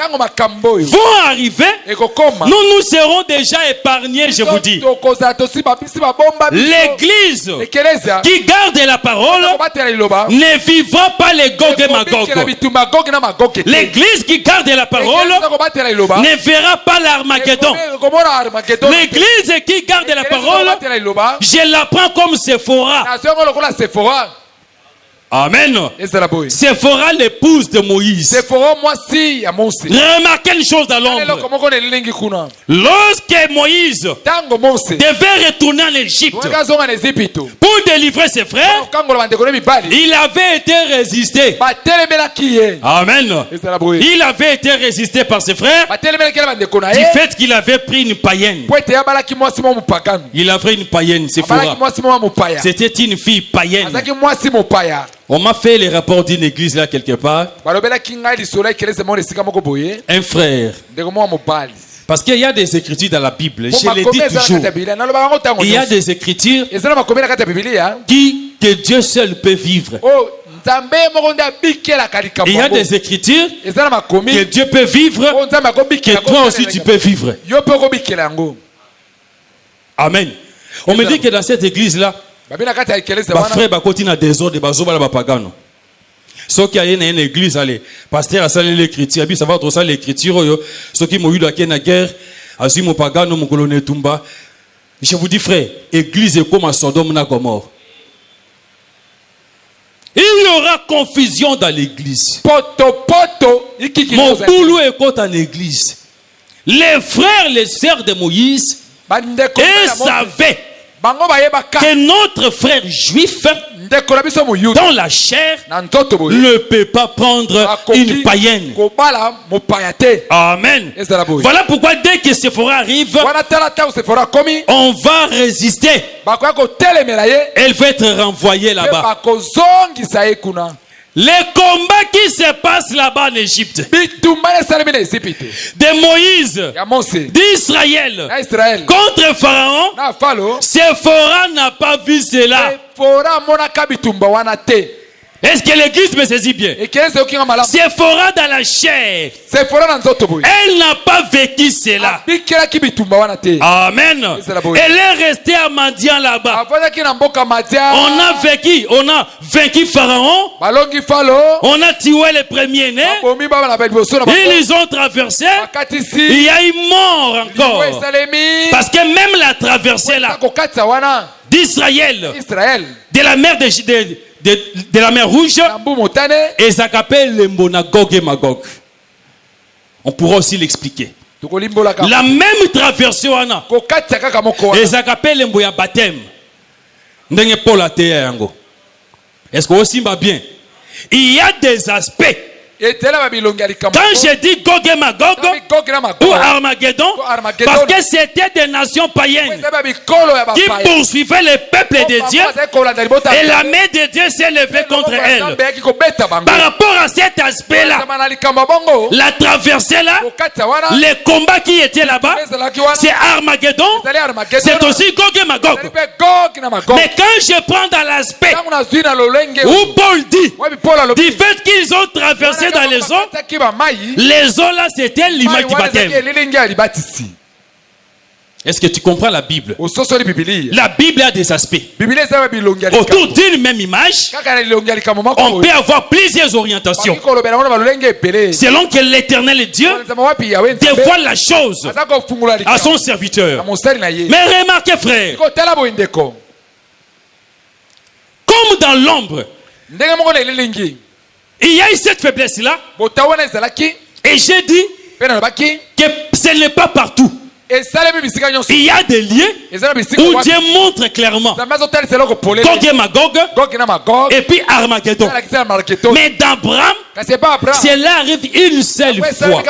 arriver, nous serons déjà épargnés, je vous dis. L'église qui garde la parole ne vivra pas les Gog et Magog. L'église qui garde la parole ne verra pas l'Armageddon. L'église qui garde la parole, je la prends comme Séphora. Amen. Séphora, l'épouse de Moïse. Remarquez une chose dans l'ombre. Lorsque Moïse devait retourner en Égypte pour délivrer ses frères, il avait été résisté. Amen. Il avait été résisté par ses frères du fait qu'il avait pris une païenne. Il a pris une païenne, Séphora. C'était une fille païenne. On m'a fait les rapports d'une église là quelque part. Un frère. Parce qu'il y a des écritures dans la Bible. Je l'ai dit toujours. Il y a des écritures que Dieu seul peut vivre. Il y a des écritures que Dieu peut vivre, que toi aussi tu peux vivre. Amen. On me dit que dans cette église là, frère continue à désordre bazoba la pagano. Ce qui a une église allez pasteur a salé l'écriture, ça va trop ça l'écriture ce qui m'ont eu la guerre, azimo pagano mon colonel Tumba. Je vous dis frère, église est comme à Sodome na Gomorrhe. Il y aura confusion dans l'église. Mon boulot est contre en église. Les frères, les sœurs de Moïse, ils savaient que notre frère juif dans la chair ne peut pas prendre une païenne. Amen. Voilà pourquoi dès que Séphora arrive, on va résister. Elle va être renvoyée là-bas. Les combats qui se passent là-bas en Égypte, de Moïse, d'Israël, contre Pharaon, Séphora n'a pas vu cela. Est-ce que l'église me saisit bien? Séphora dans la chair, elle n'a pas vécu cela. Amen. Elle est restée à Madian là-bas. On a vaincu Pharaon. On a tué les premiers-nés. Ils ont traversé. Il y a eu mort encore. Parce que même la traversée là d'Israël, de la mer de la mer Rouge, et ça s'appelle le Gog et Magog. On pourra aussi l'expliquer. La même traversée, et ça s'appelle le Mboya baptême. Est-ce que aussi va bien? Il y a des aspects. Quand j'ai dit Gog et Magog ou Armageddon, parce que c'était des nations païennes qui poursuivaient les peuples de Dieu, et la main de Dieu s'est levée contre elles. Par rapport à cet aspect-là, la traversée là, les combats qui étaient là-bas, c'est Armageddon, c'est aussi Gog et Magog. Mais quand je prends dans l'aspect où Paul dit, du fait qu'ils ont traversé dans les eaux là c'était l'image du baptême. Est-ce que tu comprends la Bible? La Bible a des aspects. Autour d'une même image, on peut avoir plusieurs orientations. Selon que l'Éternel Dieu dévoile la chose à son serviteur. Mais remarquez frère, comme dans l'ombre, il y a eu cette faiblesse-là. Et j'ai dit que ce n'est pas partout. Il y a des lieux où Dieu montre clairement Gog et Magog et puis Armageddon. Mais d'Abraham, cela arrive une seule fois.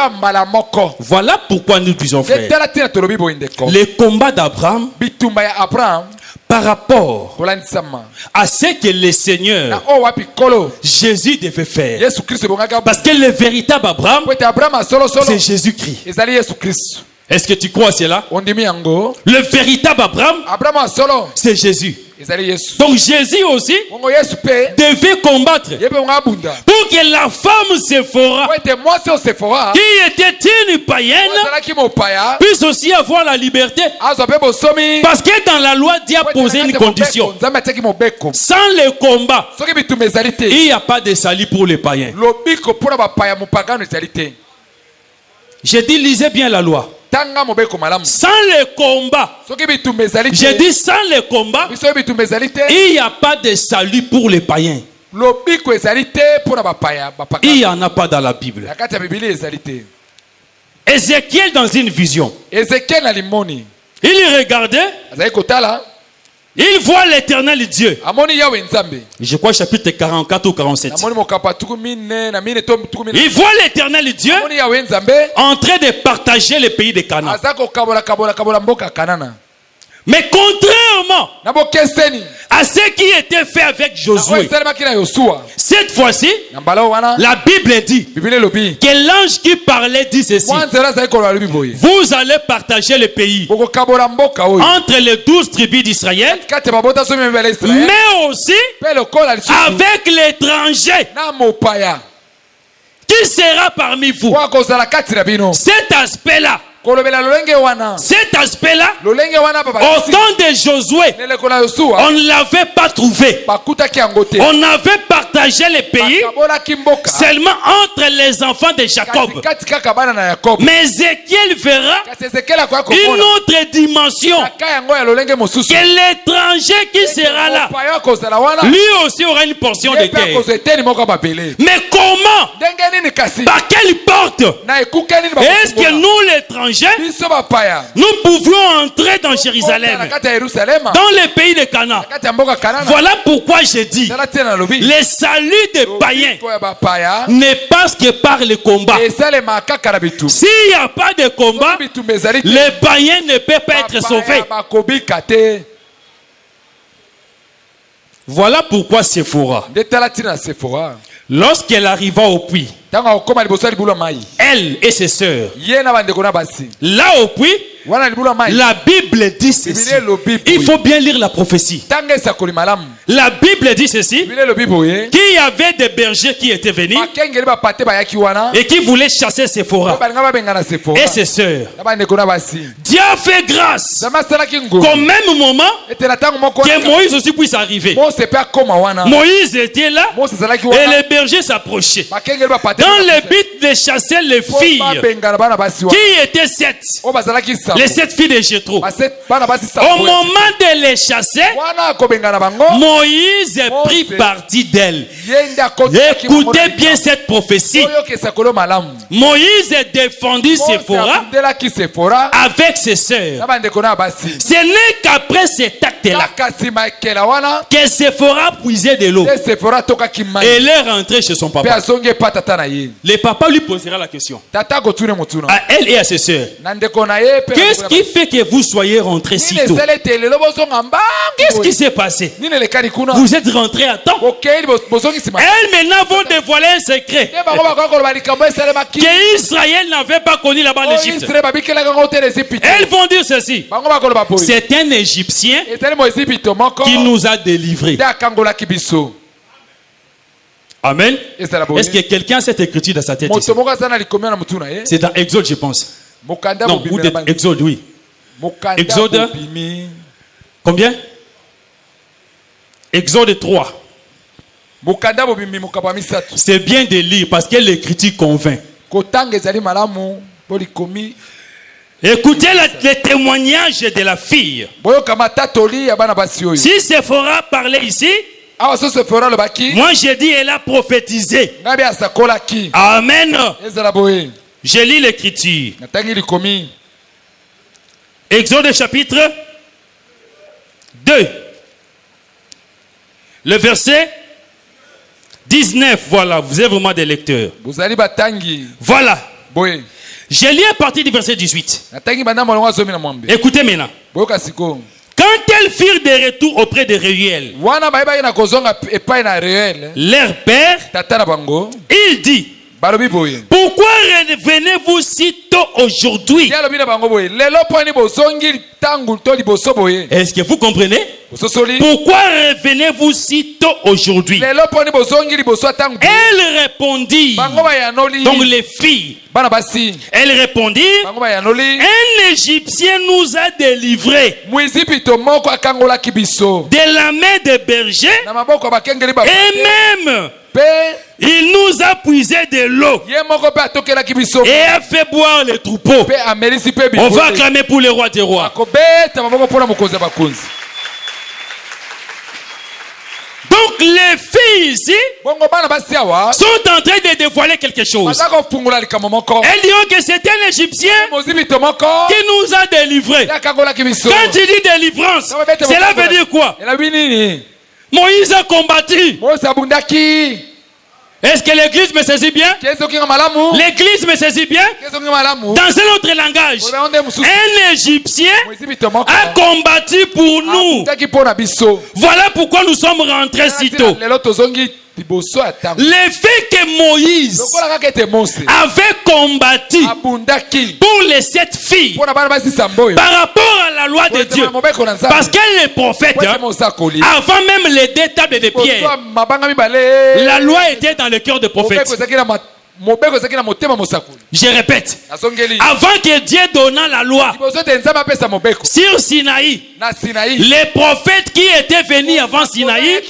Voilà pourquoi nous disons frère, les combats d'Abraham par rapport à ce que le Seigneur Jésus devait faire. Parce que le véritable Abraham, c'est Jésus-Christ. Est-ce que tu crois cela? Le véritable Abraham, c'est Jésus. Donc Jésus aussi devait combattre pour que la femme Séphora, qui était une païenne, puisse aussi avoir la liberté. Parce que dans la loi, Dieu a posé une condition. Sans le combat, il n'y a pas de salut pour les païens. J'ai dit, lisez bien la loi. Sans le combat, j'ai dit sans le combat, il n'y a pas de salut pour les païens. Il n'y en a pas dans la Bible. Ézéchiel dans une vision, il regardait, il voit l'Éternel Dieu. Je crois chapitre 44 ou 47. Il voit l'Éternel Dieu en train de partager le pays de Canaan. Mais contrairement à ce qui était fait avec Josué, cette fois-ci, la Bible dit que l'ange qui parlait dit ceci: vous allez partager le pays entre les 12 tribus d'Israël, mais aussi avec l'étranger qui sera parmi vous. Cet aspect-là, cet aspect-là, au temps de Josué, on ne l'avait pas trouvé. On avait partagé le pays seulement entre les enfants de Jacob. Mais Ézéchiel verra une autre dimension, que l'étranger qui sera là, lui aussi aura une portion de terre. Mais comment? Par quelle porte? Est-ce que nous, l'étranger, nous pouvions entrer dans Jérusalem, dans le pays de Canaan? Voilà pourquoi j'ai dit, le salut des païens n'est pas que par le combat. S'il n'y a pas de combat, les païens ne peuvent pas être sauvés. Voilà pourquoi Séphora Lorsqu'elle arriva au puits, elle et ses sœurs, là au puits, la Bible dit ceci. Il faut bien lire la prophétie. La Bible dit ceci, qu'il y avait des bergers qui étaient venus et qui voulaient chasser Séphora et ses sœurs. Dieu a fait grâce qu'au même moment que Moïse aussi puisse arriver. Moïse était là et les bergers s'approchaient dans le but de chasser les filles qui étaient 7. Les 7 filles de Jéthro. Au moment de les chasser, Moïse prit parti d'elle. Écoutez bien cette prophétie. Moïse défendit Séphora avec ses sœurs. Ce n'est qu'après cet acte-là que Séphora puisait de l'eau et elle est rentrée chez son papa. Le papa lui posera la question à elle et à ses sœurs. Qu'est-ce qui fait que vous soyez rentrés si tôt? Qu'est-ce qui s'est passé? Vous êtes rentrés à temps. Elles maintenant vont dévoiler un secret que Israël n'avait pas connu là-bas en Égypte. Elles vont dire ceci: c'est un Égyptien qui nous a délivrés. Amen. Est-ce que quelqu'un a cette écriture dans sa tête ici? C'est dans Exode, je pense. Non, vous dites Exode, oui. Exode, combien? Exode 3. C'est bien de lire parce que l'écriture convainc. Écoutez le témoignage de la fille. Si Séphora parlait ici, moi j'ai dit elle a prophétisé. Amen. Je lis l'écriture. Exode chapitre 2. Le verset 19. Voilà, vous êtes vraiment des lecteurs. Voilà. Je lis à partir du verset 18. Écoutez maintenant. Quand elles firent des retours auprès de Réuel, leur père, il dit: pourquoi revenez-vous si tôt aujourd'hui? Est-ce que vous comprenez? Pourquoi revenez-vous si tôt aujourd'hui? Elle répondit, donc les filles, elles répondirent: un Égyptien nous a délivrés de la main des bergers et même il nous a puisé de l'eau et a fait boire les troupeaux. On va acclamer pour le roi des rois. Donc les filles ici sont en train de dévoiler quelque chose. Elles diront que c'est un Égyptien qui nous a délivrés. Quand tu dis délivrance, cela veut dire quoi? Moïse a combattu. Est-ce que l'église me saisit bien? L'église me saisit bien? Dans un autre langage, un Égyptien a combattu pour nous. Voilà pourquoi nous sommes rentrés si tôt. Le fait que Moïse avait combattu pour les 7 filles par rapport à la loi de Dieu, parce qu'elle est prophète, avant même les 2 tables de pierre, la loi était dans le cœur des prophètes. Je répète, avant que Dieu donnât la loi sur Sinaï, les prophètes qui étaient venus avant Sinaï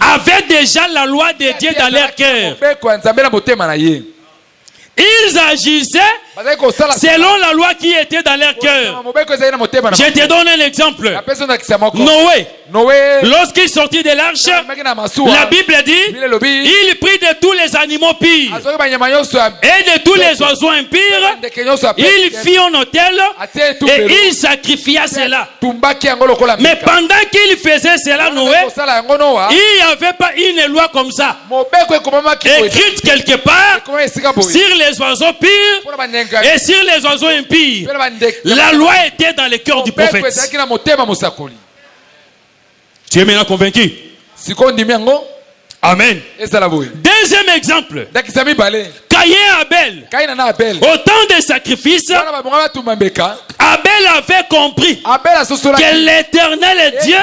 avaient déjà la loi de Dieu dans leur cœur. Ils agissaient selon la loi qui était dans leur cœur. Je te donne un exemple. Noé, lorsqu'il sortit de l'arche, la Bible dit, il prit de tous les animaux pires et de tous les oiseaux impurs, il fit un autel et il sacrifia cela. Mais pendant qu'il faisait cela, Noé, il n'y avait pas une loi comme ça écrite quelque part sur les oiseaux pires et sur les oiseaux impies. La loi était dans le cœur du prophète. Tu es maintenant convaincu? Amen. Deuxième exemple. Caïn et Abel. Au temps des sacrifices, Abel avait compris que l'Éternel est Dieu.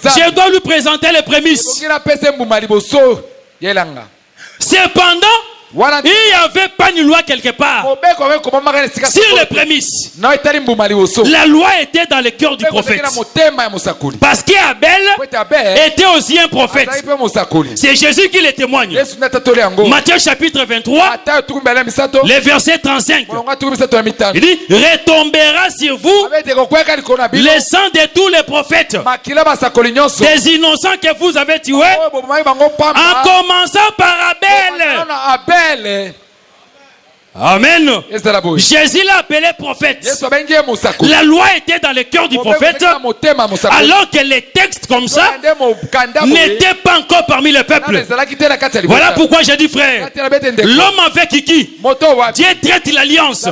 Je dois lui présenter les prémices. Cependant, il n'y avait pas une loi quelque part sur les prémices. La loi était dans le cœur du prophète. Parce qu'Abel était aussi un prophète. C'est Jésus qui le témoigne. Matthieu chapitre 23, le verset 35. Il dit, retombera sur vous le sang de tous les prophètes, des innocents que vous avez tués, en commençant par Abel. Amen. Jésus l'a appelé prophète. La loi était dans le cœur du prophète, alors que les textes comme ça n'étaient pas encore parmi le peuple. Voilà pourquoi j'ai dit, frère, l'homme avec qui Dieu traite l'alliance.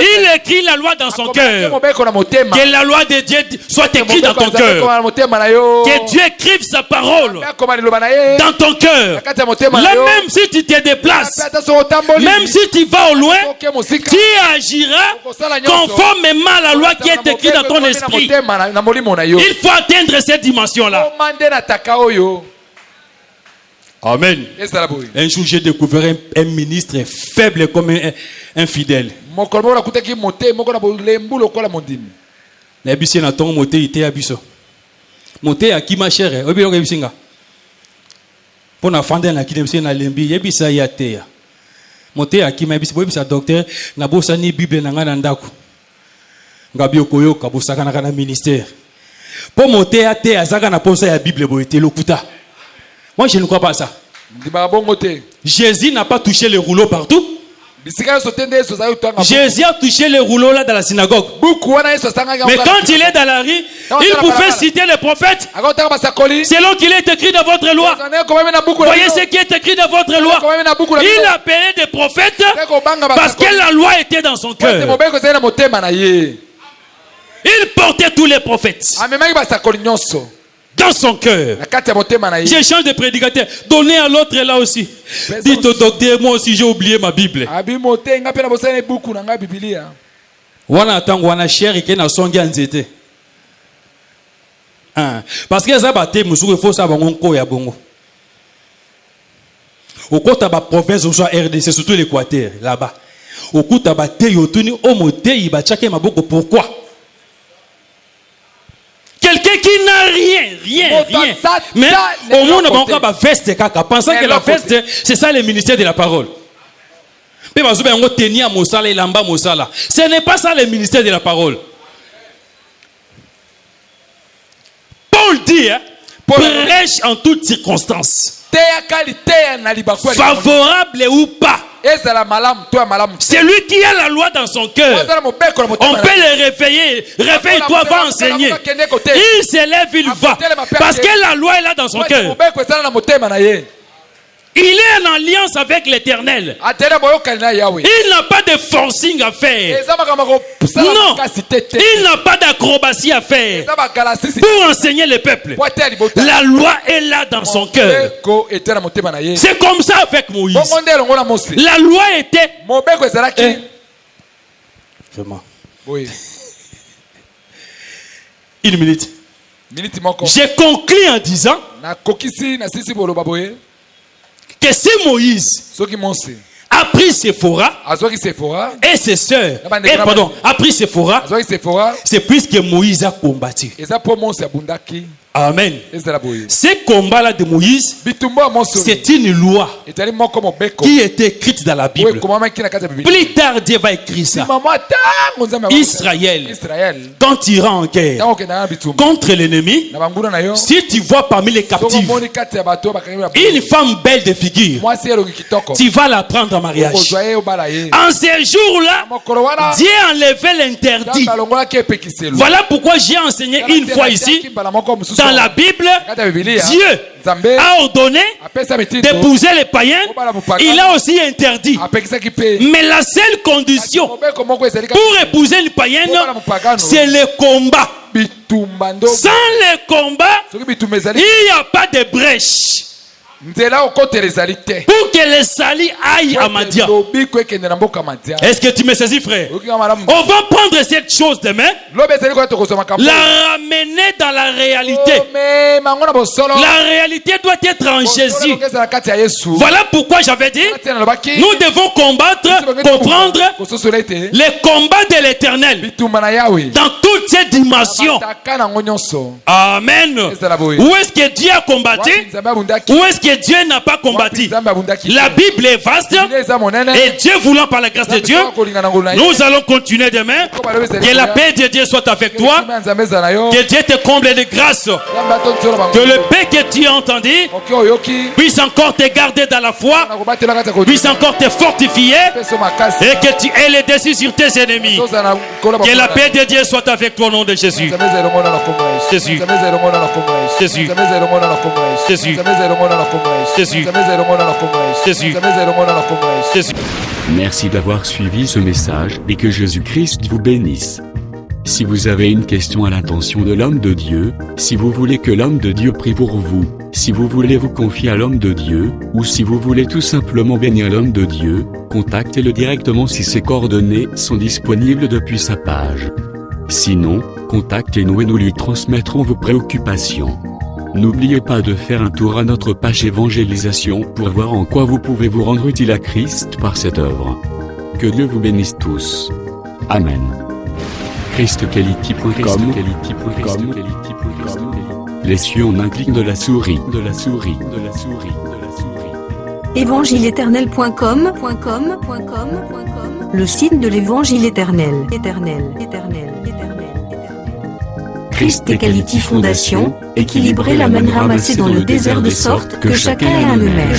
Il écrit la loi dans son cœur. Que la loi de Dieu soit écrite dans ton cœur. Que Dieu écrive sa parole dans ton cœur. Là, même si tu te déplaces, même si tu vas au loin, tu agiras conformément à la loi qui est écrite dans ton esprit. Il faut atteindre cette dimension-là. Amen. Un jour, j'ai découvert un ministre faible comme un fidèle. Moté akima ebisi boyebisa docteur na bosani bible na nga na ndako ngabi okoyoka bosaka na ministère po moté ate azaka na posa ya bible boyete lokuta. Moi je ne crois pas ça. Jésus n'a pas touché les rouleaux partout. Jésus a touché les rouleaux là dans la synagogue. Mais quand il est dans la rue, il pouvait citer les prophètes selon qu'il est écrit dans votre loi. Voyez ce qui est écrit dans votre loi. Il appelait des prophètes parce que la loi était dans son cœur. Il portait tous les prophètes dans son cœur. J'échange de prédicateur. Donnez à l'autre là aussi. Dites au docteur, moi aussi j'ai oublié ma Bible. Parce que ça bâté il faut savoir qu'on y a bongo. Au côté de la province au RDC, surtout l'Équateur là-bas. Au côté de la théotoni au moté il va checker ma beaucoup. Pourquoi? Quelqu'un qui n'a rien. Mais au monde, on a une veste caca. Pensant que la veste, c'est ça le ministère de la parole. Ce n'est pas ça le ministère de la parole. Paul dit, prêche en toutes circonstances. Favorable ou pas. C'est lui qui a la loi dans son cœur. On peut le réveiller. Réveille-toi, va enseigner. Il s'élève, il va. Parce que la loi est là dans son cœur. Il est en alliance avec l'Éternel. Il n'a pas de forcing à faire. Non. Il n'a pas d'acrobatie à faire pour enseigner le peuple. La loi est là dans son cœur. C'est comme ça avec Moïse. La loi était... Vraiment. Une minute. J'ai conclu en disant que si Moïse a pris Séphora et ses sœurs, a pris Séphora, c'est puisque Moïse a combattu. Amen. Ce combat-là de Moïse, c'est une loi qui est écrite dans la Bible. Plus tard, Dieu va écrire ça. Israël, quand il ira en guerre contre l'ennemi, si tu vois parmi les captifs une femme belle de figure, tu vas la prendre en mariage. En ces jours-là, Dieu a enlevé l'interdit. Voilà pourquoi j'ai enseigné une fois ici, dans la Bible, Dieu a ordonné d'épouser les païens. Il a aussi interdit. Mais la seule condition pour épouser une païenne, c'est le combat. Sans le combat, il n'y a pas de brèche. Pour que les salis aillent à Madia. Est-ce que tu me saisis, frère? On va prendre cette chose demain, la ramener dans la réalité. La réalité doit être en Jésus. Voilà pourquoi j'avais dit, nous devons combattre, comprendre les combats de l'Éternel dans toutes ces dimensions. Amen. Où est-ce que Dieu a combattu? Où est-ce que Dieu n'a pas combattu? La Bible est vaste et Dieu voulant par la grâce de Dieu, nous allons continuer demain. Que la paix de Dieu soit avec toi. Que Dieu te comble de grâce. Que le paix que tu as entendu puisse encore te garder dans la foi, puisse encore te fortifier et que tu aies les dessus sur tes ennemis. Que la paix de Dieu soit avec toi au nom de Jésus. Jésus. Jésus. Jésus. Jésus. Jésus. Jésus. Merci d'avoir suivi ce message et que Jésus-Christ vous bénisse. Si vous avez une question à l'intention de l'homme de Dieu, si vous voulez que l'homme de Dieu prie pour vous, si vous voulez vous confier à l'homme de Dieu, ou si vous voulez tout simplement bénir l'homme de Dieu, contactez-le directement si ses coordonnées sont disponibles depuis sa page. Sinon, contactez-nous et nous lui transmettrons vos préoccupations. N'oubliez pas de faire un tour à notre page évangélisation pour voir en quoi vous pouvez vous rendre utile à Christ par cette œuvre. Que Dieu vous bénisse tous. Amen. ChristQuality.com. Les cieux en un clic de la souris. Évangile-éternel.com. Le site de l'Évangile éternel. Christ et Quality Fondation, équilibrer la manne ramassée dans le désert de sorte que chacun ait un le maire.